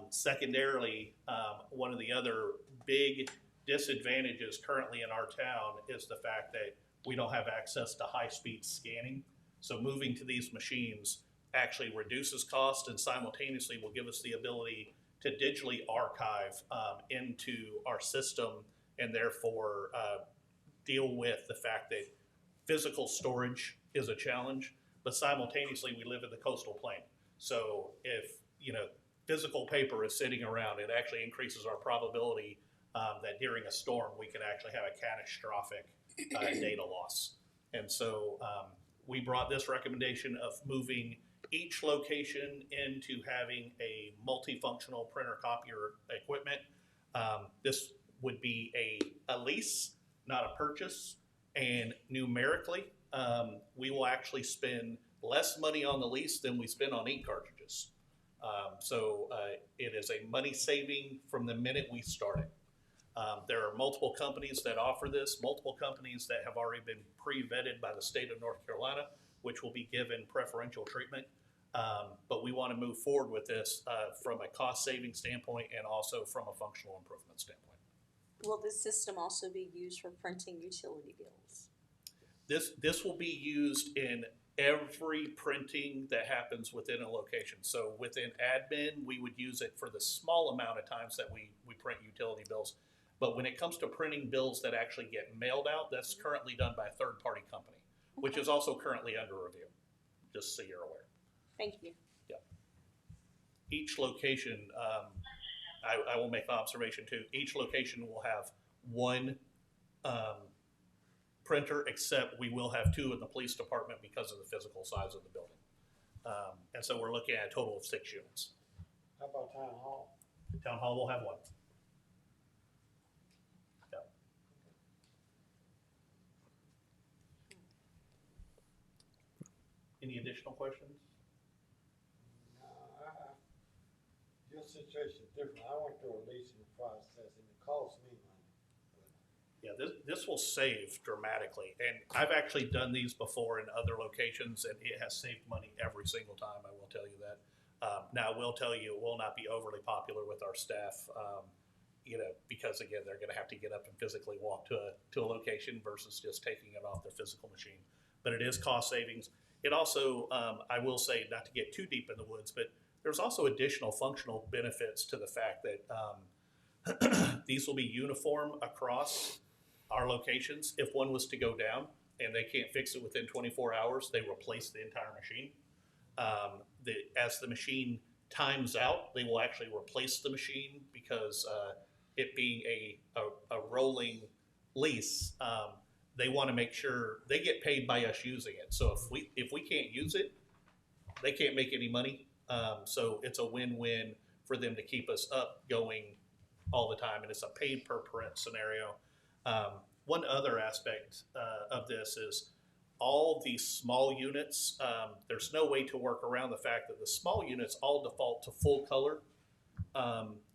Secondarily, one of the other big disadvantages currently in our town is the fact that we don't have access to high-speed scanning. So moving to these machines actually reduces cost and simultaneously will give us the ability to digitally archive into our system and therefore deal with the fact that physical storage is a challenge, but simultaneously we live in the coastal plain. So if, physical paper is sitting around, it actually increases our probability that during a storm, we can actually have a catastrophic data loss. And so we brought this recommendation of moving each location into having a multifunctional printer copier equipment. This would be a lease, not a purchase. And numerically, we will actually spend less money on the lease than we spend on ink cartridges. So it is a money saving from the minute we started. There are multiple companies that offer this, multiple companies that have already been pre-vetted by the state of North Carolina, which will be given preferential treatment. But we want to move forward with this from a cost saving standpoint and also from a functional improvement standpoint. Will this system also be used for printing utility bills? This will be used in every printing that happens within a location. So within admin, we would use it for the small amount of times that we print utility bills. But when it comes to printing bills that actually get mailed out, that's currently done by a third-party company, which is also currently under review, just so you're aware. Thank you. Yeah. Each location, I will make the observation too, each location will have one printer, except we will have two in the police department because of the physical size of the building. And so we're looking at a total of 6 units. How about town hall? Town hall will have one. Yeah. Any additional questions? No, your situation is different. I went through a leasing process and it cost me money. Yeah, this will save dramatically. And I've actually done these before in other locations and it has saved money every single time, I will tell you that. Now, I will tell you, it will not be overly popular with our staff, because again, they're gonna have to get up and physically walk to a location versus just taking it off their physical machine. But it is cost savings. It also, I will say, not to get too deep in the woods, but there's also additional functional benefits to the fact that these will be uniform across our locations. If one was to go down and they can't fix it within 24 hours, they replace the entire machine. As the machine times out, they will actually replace the machine because it being a rolling lease, they want to make sure they get paid by us using it. So if we can't use it, they can't make any money. So it's a win-win for them to keep us up going all the time, and it's a paid per print scenario. One other aspect of this is all these small units, there's no way to work around the fact that the small units all default to full color,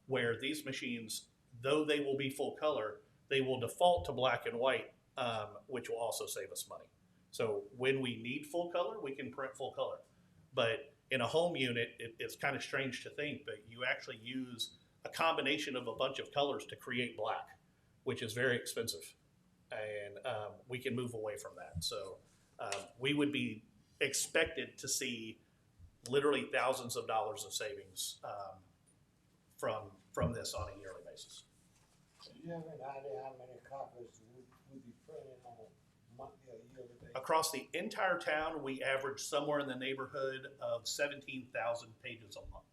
where these machines, though they will be full color, they will default to black and white, which will also save us money. So when we need full color, we can print full color. But in a home unit, it's kind of strange to think, but you actually use a combination of a bunch of colors to create black, which is very expensive. And we can move away from that. So we would be expected to see literally thousands of dollars of savings from this on a yearly basis. Do you have an idea how many copies would be printed on a monthly or yearly basis? Across the entire town, we average somewhere in the neighborhood of 17,000 pages a month.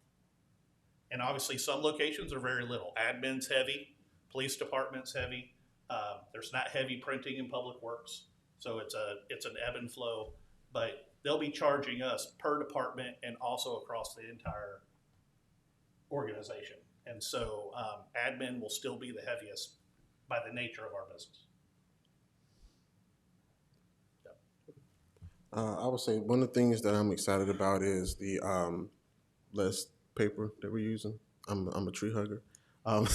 And obviously some locations are very little. Admin's heavy, police department's heavy. There's not heavy printing in public works. So it's an ebb and flow, but they'll be charging us per department and also across the entire organization. And so admin will still be the heaviest by the nature of our business. I would say one of the things that I'm excited about is the less paper that we're using. I'm a tree hugger. Um,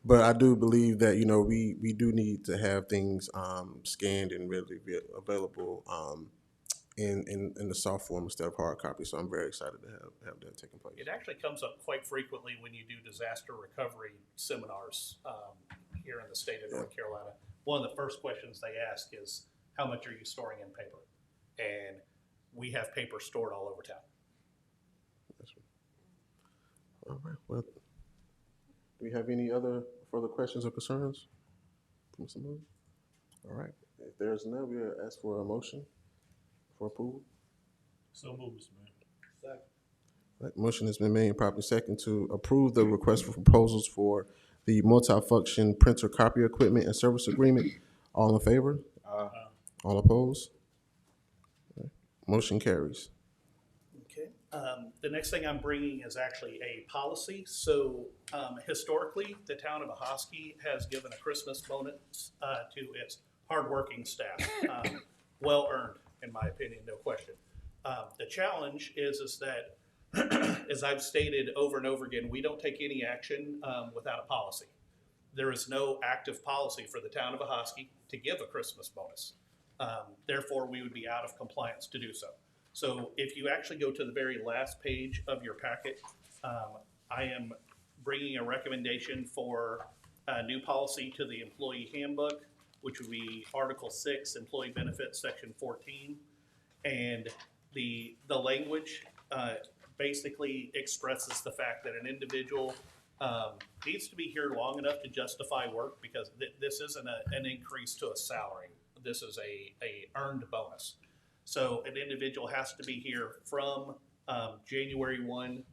but I do believe that, you know, we do need to have things scanned and readily available in the soft form instead of hard copy. So I'm very excited to have that taking place. It actually comes up quite frequently when you do disaster recovery seminars here in the state of North Carolina. One of the first questions they ask is, how much are you storing in paper? And we have paper stored all over town. All right. Well, do we have any other further questions or concerns from Mr. Moody? All right. If there's none, we'll ask for a motion for approval. So move, Mr. Mayor. Second. All right, motion has been made and properly second to approve the request for proposals for the multifunction printer copy equipment and service agreement. All in favor? All opposed? All right, motion carries. Okay. The next thing I'm bringing is actually a policy. So historically, the town of Ahoskie has given a Christmas bonus to its hardworking staff. Well earned, in my opinion, no question. The challenge is that, as I've stated over and over again, we don't take any action without a policy. There is no active policy for the town of Ahoskie to give a Christmas bonus. Therefore, we would be out of compliance to do so. So if you actually go to the very last page of your packet, I am bringing a recommendation for a new policy to the employee handbook, which would be Article 6, Employee Benefits, Section 14. And the language basically expresses the fact that an individual needs to be here long enough to justify work, because this isn't an increase to a salary. This is a earned bonus. So an individual has to be here from January 1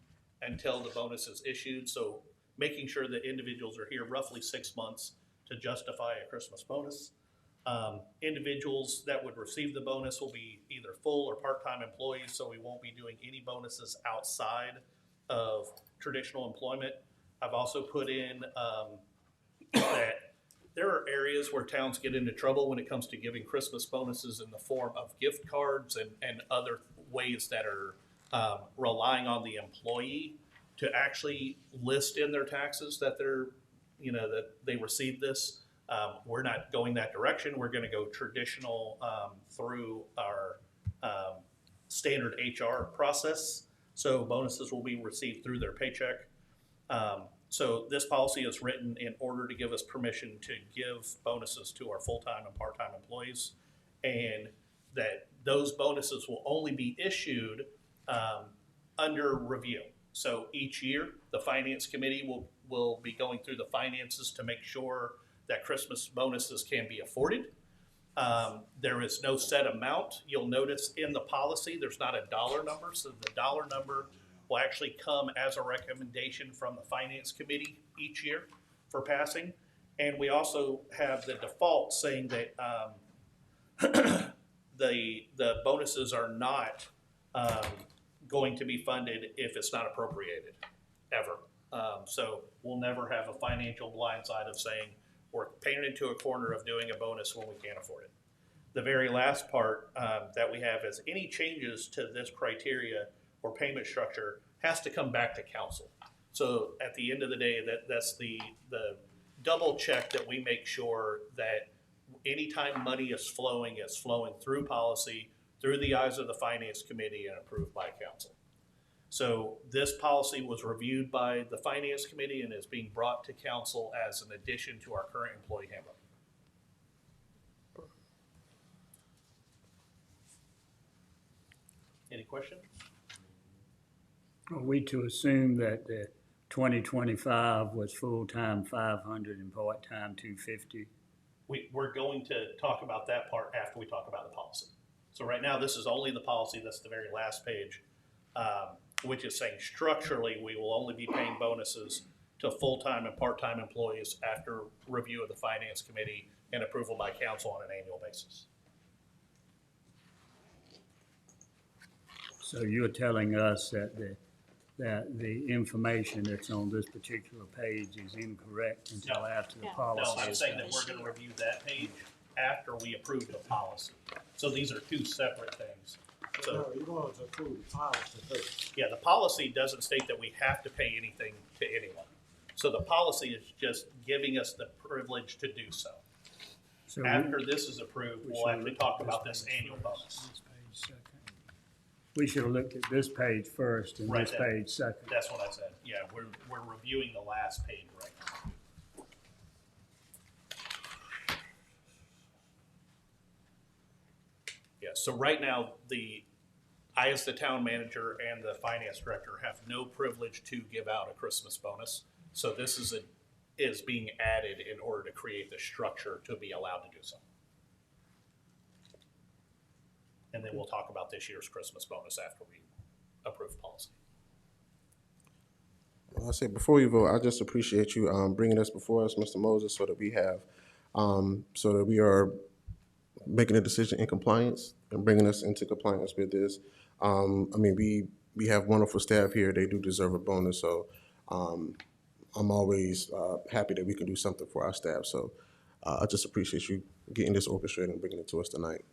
until the bonus is issued. So making sure that individuals are here roughly 6 months to justify a Christmas bonus. Individuals that would receive the bonus will be either full or part-time employees, so we won't be doing any bonuses outside of traditional employment. I've also put in that there are areas where towns get into trouble when it comes to giving Christmas bonuses in the form of gift cards and other ways that are relying on the employee to actually list in their taxes that that they received this. We're not going that direction. We're going to go traditional through our standard HR process. So bonuses will be received through their paycheck. So this policy is written in order to give us permission to give bonuses to our full-time and part-time employees, and that those bonuses will only be issued under review. So each year, the Finance Committee will be going through the finances to make sure that Christmas bonuses can be afforded. There is no set amount. You'll notice in the policy, there's not a dollar number. So the dollar number will actually come as a recommendation from the Finance Committee each year for passing. And we also have the default saying that the bonuses are not going to be funded if it's not appropriated, ever. So we'll never have a financial blindside of saying we're painted into a corner of doing a bonus when we can't afford it. The very last part that we have is any changes to this criteria or payment structure has to come back to council. So at the end of the day, that's the double check that we make sure that anytime money is flowing through policy, through the eyes of the Finance Committee, and approved by council. So this policy was reviewed by the Finance Committee and is being brought to council as an addition to our current employee handbook. Any questions? Are we to assume that the 2025 was full-time 500 and part-time 250? We're going to talk about that part after we talk about the policy. So right now, this is only the policy. That's the very last page, which is saying structurally, we will only be paying bonuses to full-time and part-time employees after review of the Finance Committee and approval by council on an annual basis. So you're telling us that the information that's on this particular page is incorrect until after the policy No, I'm is saying done? that we're going to review that page after we approve the policy. So these are two separate things. So, No, you want to approve the policy first. yeah, the policy doesn't state that we have to pay anything to anyone. So the policy is just giving us the privilege to do so. So After this is approved, we we'll should actually look talk at about this this page annual first. bonus. This page second. We should have looked at this page first and Right this there. page second. That's what I said. Yeah, we're reviewing the last page right now. Yeah, so right now, I as the town manager and the finance director have no privilege to give out a Christmas bonus. So this is being added in order to create the structure to be allowed to do so. And then we'll talk about this year's Christmas bonus after we approve policy. I say before we vote, I just appreciate you bringing this before us, Mr. Moses, so that we have, so that we are making a decision in compliance and bringing us into compliance with this. I mean, we have wonderful staff here. They do deserve a bonus. So I'm always happy that we can do something for our staff. So I just appreciate you getting this orchestrated and bringing it to us tonight.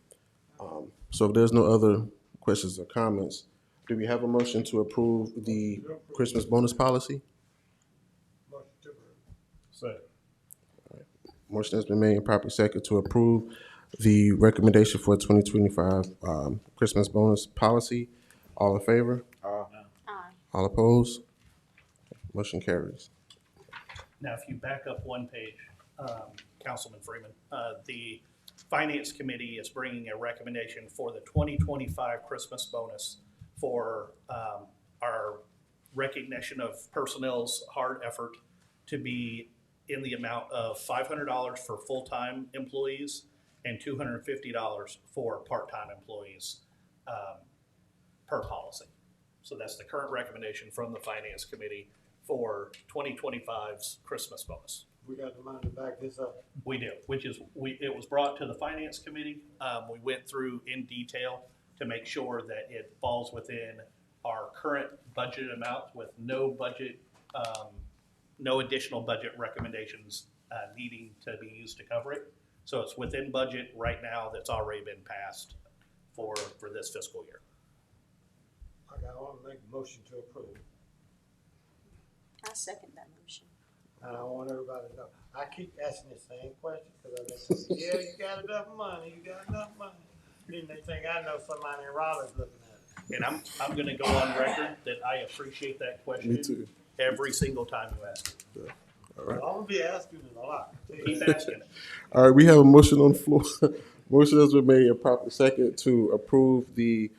So if there's no other questions or comments, do we have a motion to approve the Christmas bonus policy? Motion to approve. Second. Motion has been made and properly second to approve the recommendation for 2025 Christmas bonus policy. All in favor? Aye. All opposed? Motion carries. Now, if you back up one page, Councilman Freeman, the Finance Committee is bringing a recommendation for the 2025 Christmas bonus for our recognition of personnel's hard effort to be in the amount of $500 for full-time employees and $250 for part-time employees per policy. So that's the current recommendation from the Finance Committee for 2025's Christmas bonus. We got the money to back this up. We do, it was brought to the Finance Committee. We went through in detail to make sure that it falls within our current budget amount with no budget, no additional budget recommendations needing to be used to cover it. So it's within budget right now that's already been passed for this fiscal year. Okay, I want to make a motion to approve. I second that motion. And I want everybody to know, I keep asking the same question, because I've been saying, yeah, you got enough money, you got enough money. Then they think I know somebody in Raleigh's looking at it. And I'm gonna go on record that I appreciate that question. Me too. Every single time you ask it. All right. I'm gonna be asking it a lot. Keep asking it. All right, we have a motion on the floor. Motion has been made and properly second to approve the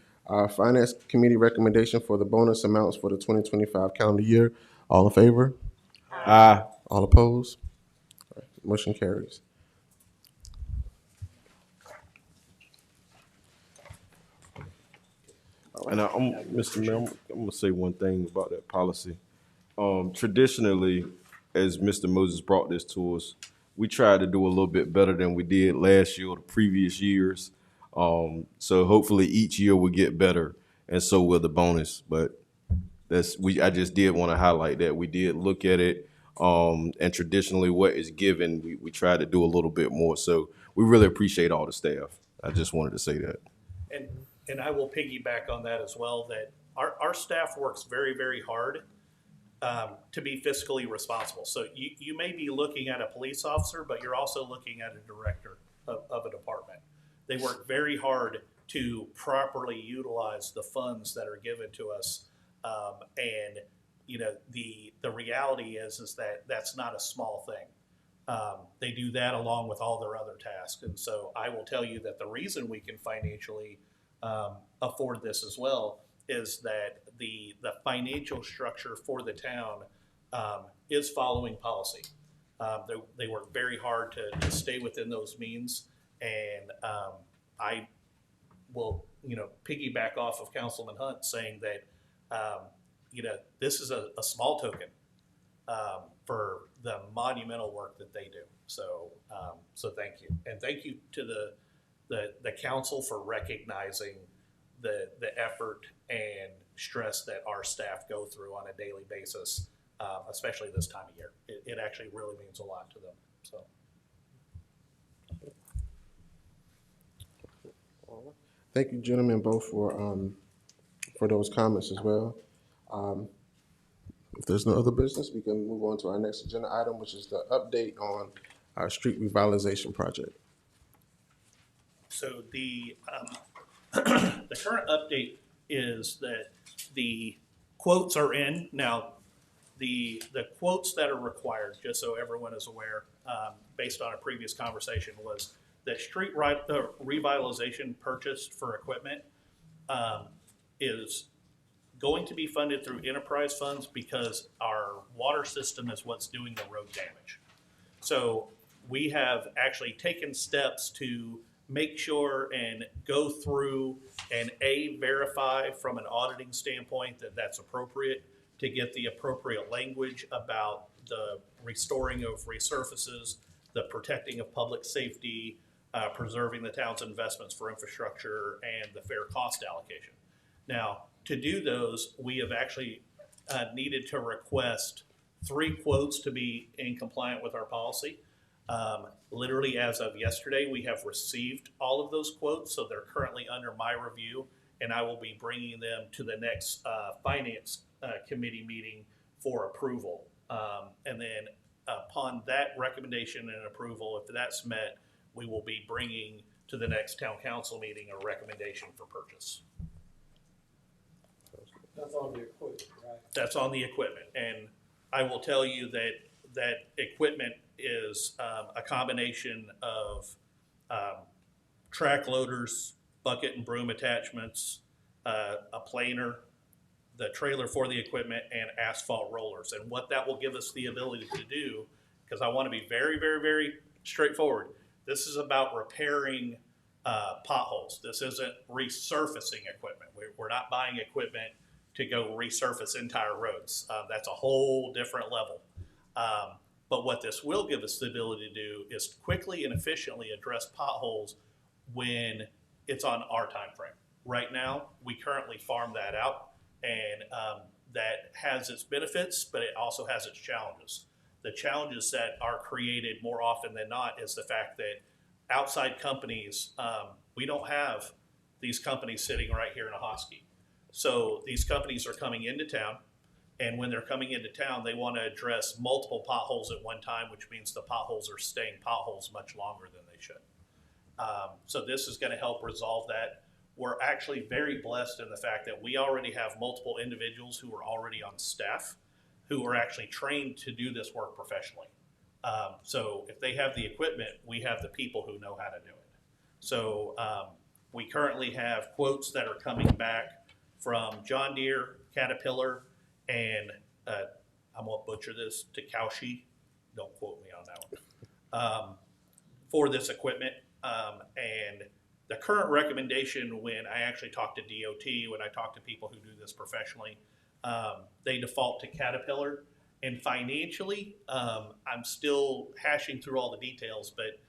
Finance Committee recommendation for the bonus amounts for the 2025 calendar year. All in favor? Aye. All opposed? All right, motion carries. And Mr. Mayor, I'm gonna say one thing about that policy. Traditionally, as Mr. Moses brought this to us, we tried to do a little bit better than we did last year or the previous years. So hopefully each year will get better, and so will the bonus. But I just did want to highlight that we did look at it, and traditionally what is given, we try to do a little bit more. So we really appreciate all the staff. I just wanted to say that. And I will piggyback on that as well, that our staff works very, very hard to be fiscally responsible. So you may be looking at a police officer, but you're also looking at a director of a department. They work very hard to properly utilize the funds that are given to us. And you know, the reality is that that's not a small thing. They do that along with all their other tasks. And so I will tell you that the reason we can financially afford this as well is that the financial structure for the town is following policy. They work very hard to stay within those means, and I will, piggyback off of Councilman Hunt saying that this is a small token for the monumental work that they do. So thank you, and thank you to the council for recognizing the effort and stress that our staff go through on a daily basis, especially this time of year. It actually really means a lot to them. So. Thank you, gentlemen, both for those comments as well. If there's no other business, we can move on to our next agenda item, which is the update on our street revitalization project. So the the current update is that the quotes are in. Now, the quotes that are required, just so everyone is aware, based on a previous conversation, was that street revitalization purchased for equipment is going to be funded through enterprise funds because our water system is what's doing the road damage. So we have actually taken steps to make sure and go through and verify from an auditing standpoint that that's appropriate, to get the appropriate language about the restoring of resurfaces, the protecting of public safety, preserving the town's investments for infrastructure, and the fair cost allocation. Now, to do those, we have actually needed to request 3 quotes to be in compliant with our policy. Literally as of yesterday, we have received all of those quotes, so they're currently under my review, and I will be bringing them to the next finance committee meeting for approval. And then upon that recommendation and approval, if that's met, we will be bringing to the next town council meeting a recommendation for purchase. That's on the equipment, right? That's on the equipment, and I will tell you that that equipment is a combination of track loaders, bucket and broom attachments, a planer, the trailer for the equipment, and asphalt rollers. And what that will give us the ability to do, because I want to be very, very, very straightforward, this is about repairing potholes. This isn't resurfacing equipment. We're not buying equipment to go resurface entire roads. That's a whole different level. But what this will give us the ability to do is quickly and efficiently address potholes when it's on our time frame. Right now, we currently farm that out, and that has its benefits, but it also has its challenges. The challenges that are created more often than not is the fact that outside companies, we don't have these companies sitting right here in Ahoskie. So these companies are coming into town, and when they're coming into town, they want to address multiple potholes at one time, which means the potholes are staying potholes much longer than they should. So this is going to help resolve that. We're actually very blessed in the fact that we already have multiple individuals who are already on staff who are actually trained to do this work professionally. So if they have the equipment, we have the people who know how to do it. So we currently have quotes that are coming back from John Deere, Caterpillar, and I'm going to butcher this, Takaushi, don't quote me on that one, for this equipment. And the current recommendation, when I actually talk to DOT, when I talk to people who do this professionally, they default to Caterpillar. And financially, I'm still hashing through all the details, but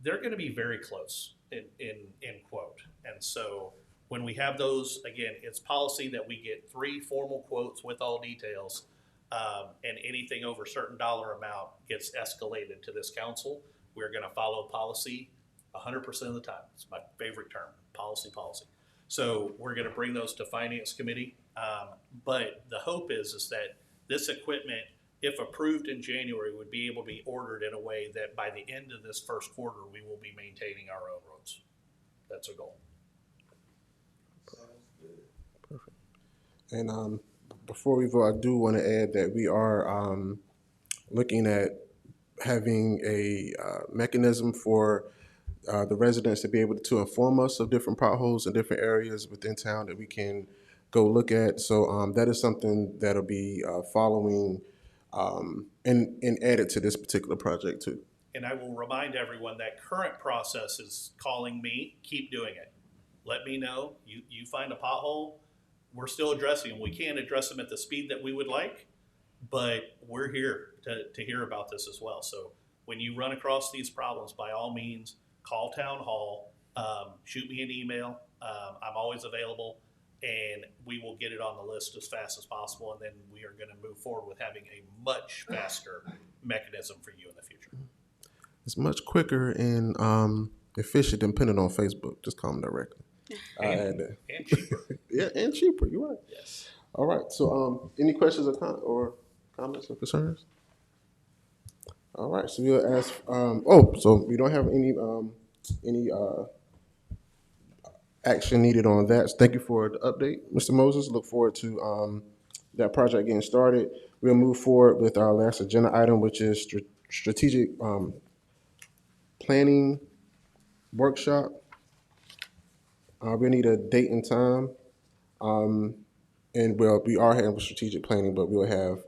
they're going to be very close in quote. And so when we have those, again, it's policy that we get 3 formal quotes with all details, and anything over a certain dollar amount gets escalated to this council. We're going to follow policy 100% of the time. It's my favorite term, policy. So we're going to bring those to finance committee. But the hope is that this equipment, if approved in January, would be able to be ordered in a way that by the end of this first quarter, we will be maintaining our own roads. That's a goal. Perfect. And before we vote, I do want to add that we are looking at having a mechanism for the residents to be able to inform us of different potholes in different areas within town that we can go look at. So that is something that'll be following and added to this particular project too. And I will remind everyone that current process is calling me, keep doing it. Let me know, you find a pothole, we're still addressing them. We can't address them at the speed that we would like, but we're here to hear about this as well. So when you run across these problems, by all means, call Town Hall, shoot me an email. I'm always available, and we will get it on the list as fast as possible. And then we are going to move forward with having a much faster mechanism for you in the future. It's much quicker and efficient than putting it on Facebook. Just call them directly. I add that. And cheaper. Yeah, and cheaper. You're right. Yes. All right. So, any questions or comments or concerns? All right. So we'll ask. So we don't have any action needed on that. So thank you for the update, Mr. Moses. Look forward to that project getting started. We'll move forward with our last agenda item, which is strategic planning workshop. We need a date and time. And we are having strategic planning, but we'll have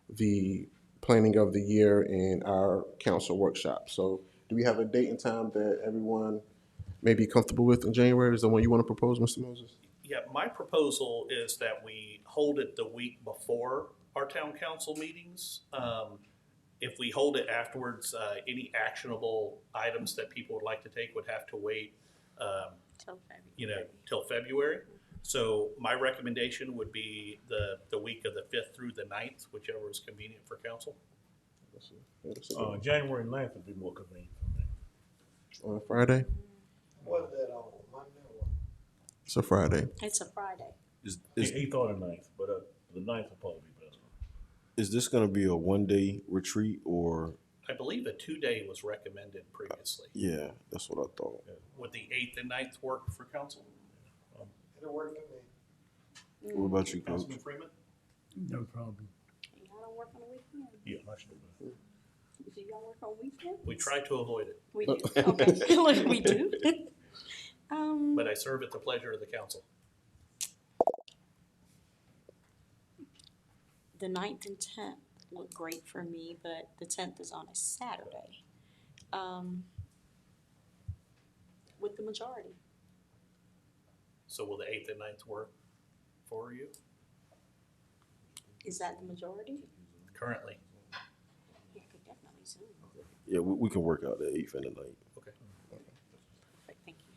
the planning of the year in our council workshop. So do we have a date and time that everyone may be comfortable with in January? Is the one you want to propose, Mr. Moses? Yeah, my proposal is that we hold it the week before our town council meetings. If we hold it afterwards, any actionable items that people would like to take would have to wait, till February. So my recommendation would be the week of the 5th through the 9th, whichever is convenient for council. January 9th would be more convenient for me. On a Friday? What is that on, Monday or what? It's a Friday. It's a Friday. Is 8th or the 9th, but the 9th will probably be better. Is this gonna be a one-day retreat or? I believe a 2-day was recommended previously. Yeah, that's what I thought. Would the 8th and 9th work for council? It'll work for me. What about you, Coach? Councilman Freeman? No problem. Y'all don't work on the weekend? Yeah, I should do that. Do y'all work on weekends? We try to avoid it, We do, okay. Look, we do. but I serve at the pleasure of the council. The 9th and 10th look great for me, but the 10th is on a Saturday. With the majority. So will the 8th and 9th work for you Is that the majority? currently? Yeah, could definitely Zoom. Yeah, we can work out the 8th and the 9th. Okay. But thank you.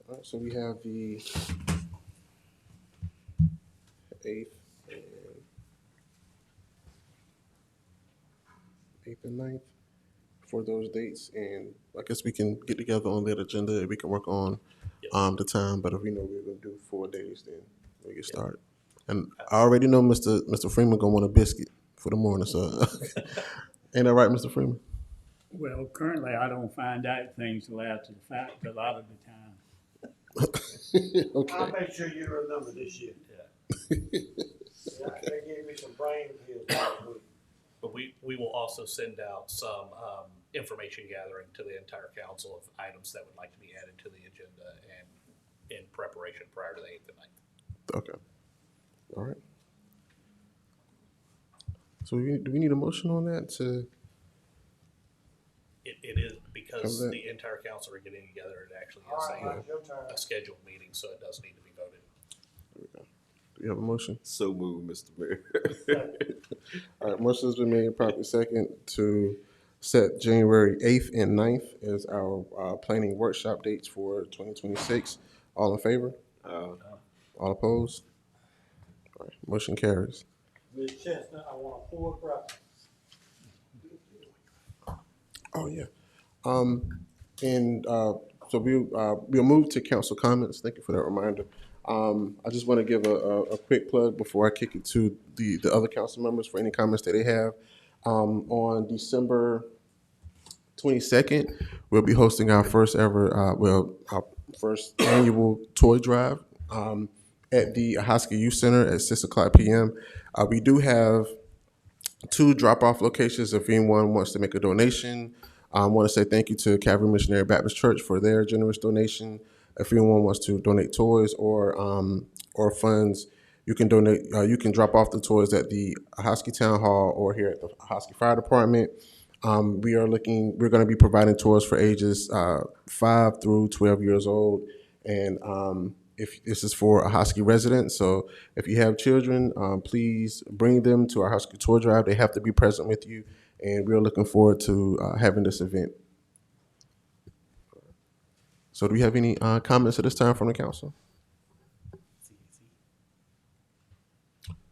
All right, so we have the 8th and 9th for those dates, and I guess we can get together on that agenda and we can work on the time. But if we know we're gonna do 4 days, then we get started. And I already know Mr. Freeman gonna want a biscuit for the morning, so ain't that right, Mr. Freeman? Well, currently, I don't find out things till after the fact a lot of the time. Okay. I'll make sure you remember this year. Yeah. They gave me some brain pills last week. But we will also send out some information gathering to the entire council of items that would like to be added to the agenda and in preparation prior to the 8th and 9th. Okay. All right. So do we need a motion on that to? It is because Okay. the entire council are getting together. It actually All is right, your turn. a scheduled meeting, so it does need to be voted. Do you have a motion? So moved, Mr. Mayor. All right, motion's been made, properly second, to set January 8th and 9th as our planning workshop dates for 2026. All in favor? All opposed? All right, motion carries. Ms. Chestnut, I want a full crowd. Oh, yeah. So we'll move to council comments. Thank you for that reminder. I just want to give a quick plug before I kick it to the other council members for any comments that they have. On December 22nd, we'll be hosting our first ever, our first annual toy drive at the Ahoskie Youth Center at 6:00 p.m. We do have 2 drop-off locations if anyone wants to make a donation. I want to say thank you to Calvary Missionary Baptist Church for their generous donation. If anyone wants to donate toys or funds, you can donate. You can drop off the toys at the Ahoskie Town Hall or here at the Ahoskie Fire Department. We're going to be providing toys for ages 5 through 12 years old, and if this is for Ahoskie residents. So if you have children, please bring them to our Ahoskie toy drive. They have to be present with you, and we're looking forward to having this event. So do we have any comments at this time from the council?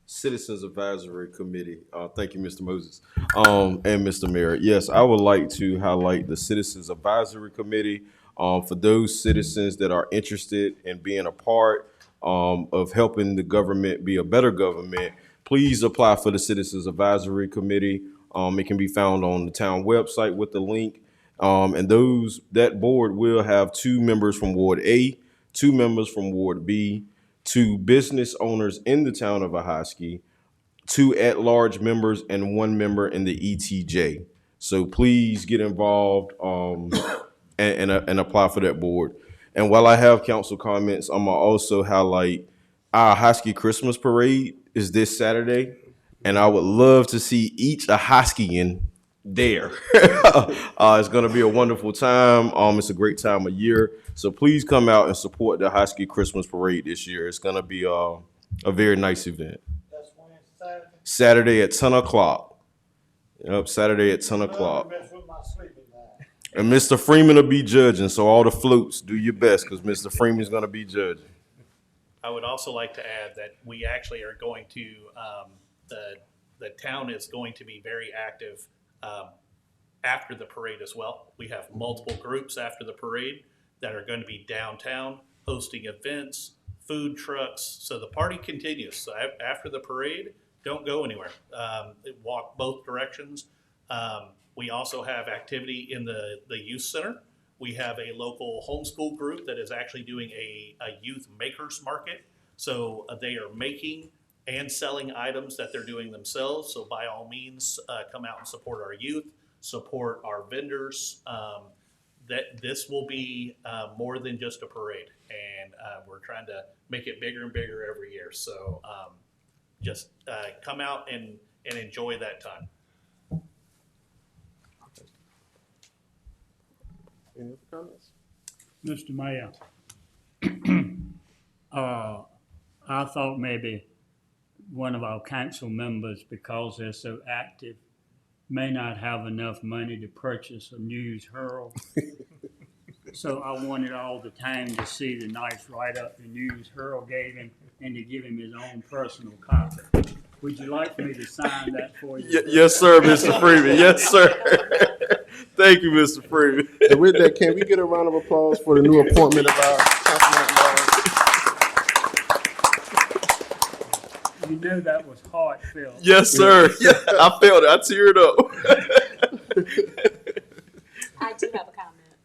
Citizens Advisory Committee. Thank you, Mr. Moses, and Mr. Mayor. Yes, I would like to highlight the Citizens Advisory Committee. For those citizens that are interested in being a part of helping the government be a better government, please apply for the Citizens Advisory Committee. It can be found on the town website with the link. And that board will have 2 members from Ward A, 2 members from Ward B, 2 business owners in the town of Ahoskie, 2 at-large members, and 1 member in the ETJ. So please get involved and apply for that board. And while I have council comments, I'm gonna also highlight our Ahoskie Christmas Parade is this Saturday, and I would love to see each Ahoskiean there. It's gonna be a wonderful time. It's a great time of year. So please come out and support the Ahoskie Christmas Parade this year. It's gonna be a very nice event. That's when it's Saturday. Saturday at 10 o'clock. Yep, Saturday at 10 o'clock. Mess with my sleeping bag. And Mr. Freeman will be judging, so all the floats, do your best, because Mr. Freeman's gonna be judging. I would also like to add that we actually are going to, the town is going to be very active after the parade as well. We have multiple groups after the parade that are going to be downtown hosting events, food trucks. So the party continues. So after the parade, don't go anywhere. Walk both directions. We also have activity in the youth center. We have a local homeschool group that is actually doing a youth makers market. So they are making and selling items that they're doing themselves. So by all means, come out and support our youth, support our vendors. That this will be more than just a parade, and we're trying to make it bigger and bigger every year. So just come out and enjoy that time. Any other comments? Mr. Mayor, I thought maybe one of our council members, because they're so active, may not have enough money to purchase a News Herald. So I wanted all the time to see the nice write-up the News Herald gave him and to give him his own personal copy. Would you like me to sign that for you? Yes, sir, Mr. Freeman. Yes, sir. Thank you, Mr. Freeman. And with that, can we get a round of applause for the new appointment of our Councilman Lawrence? You know that was heartfelt. Yes, sir. Yeah, I felt it. I teared up. I do have a comment.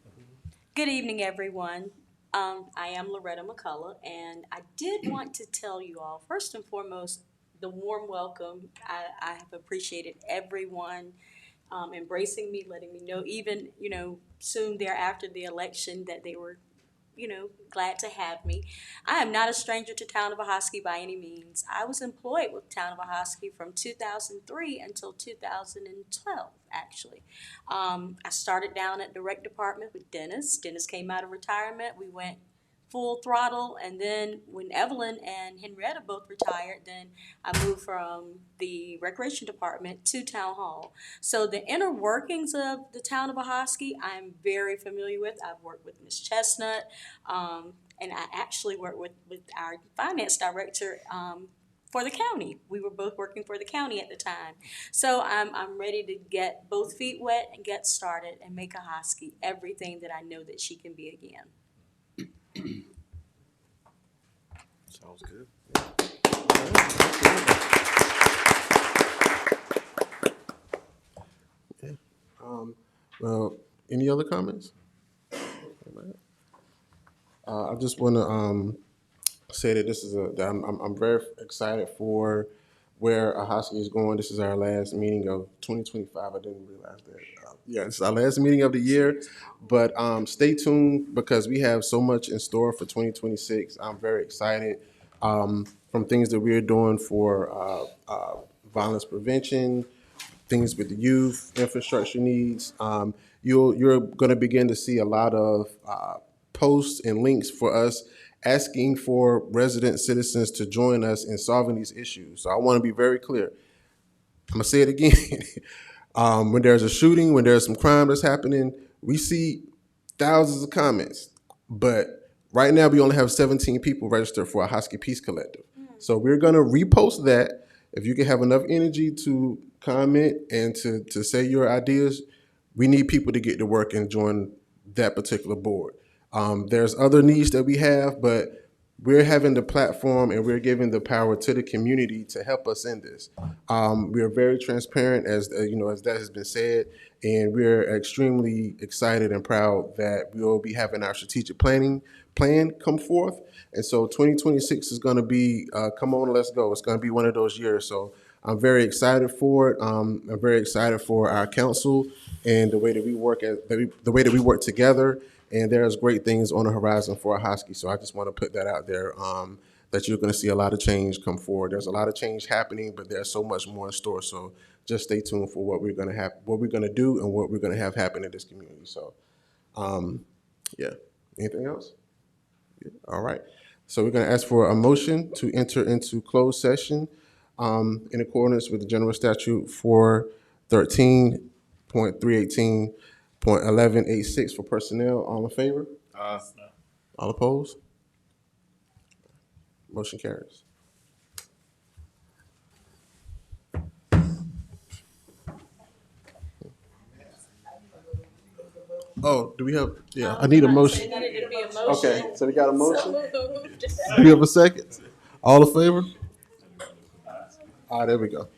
Good evening, everyone. I am Loretta McCullough, and I did want to tell you all, first and foremost, the warm welcome. I have appreciated everyone embracing me, letting me know, even, soon thereafter the election, that they were, glad to have me. I am not a stranger to Town of Ahoskie by any means. I was employed with Town of Ahoskie from 2003 until 2012, actually. I started down at the rec department with Dennis. Dennis came out of retirement. We went full throttle, and then when Evelyn and Henrietta both retired, then I moved from the recreation department to town hall. So the inner workings of the town of Ahoskie, I'm very familiar with. I've worked with Ms. Chestnut, and I actually worked with our finance director for the county. We were both working for the county at the time. So I'm ready to get both feet wet and get started and make Ahoskie everything that I know that she can be again. Sounds good. Yeah. Well, any other comments? I just want to say that this is that I'm very excited for where Ahoskie is going. This is our last meeting of 2025. I didn't realize that. Yeah, it's our last meeting of the year, but stay tuned because we have so much in store for 2026. I'm very excited from things that we're doing for violence prevention, things with the youth, infrastructure needs. You're going to begin to see a lot of posts and links for us asking for resident citizens to join us in solving these issues. So I want to be very clear. I'm going to say it again. When there's a shooting, when there's some crime that's happening, we see thousands of comments. But right now, we only have 17 people registered for Ahoskie Peace Collective. So we're going to repost that. If you can have enough energy to comment and to say your ideas, we need people to get to work and join that particular board. There's other needs that we have, but we're having the platform and we're giving the power to the community to help us in this. We are very transparent, as as that has been said, and we're extremely excited and proud that we will be having our strategic plan come forth. And so 2026 is going to be, come on, let's go. It's going to be one of those years. So I'm very excited for it. I'm very excited for our council and the way that we work, the way that we work together. And there's great things on the horizon for Ahoskie. So I just want to put that out there, that you're going to see a lot of change come forward. There's a lot of change happening, but there's so much more in store. So just stay tuned for what we're going to have, what we're going to do, and what we're going to have happen in this community. So, yeah. Anything else? Yeah. All right. So we're going to ask for a motion to enter into closed session in accordance with the General Statute 413.318.1186 for personnel. All in favor? All opposed? Motion carries. Oh, do we have? Yeah, I need a motion. It needed to be a motion. Okay, so we got a motion. So moved. Do we have a second? All in favor? There we go.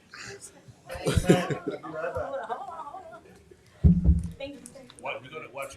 Hold on.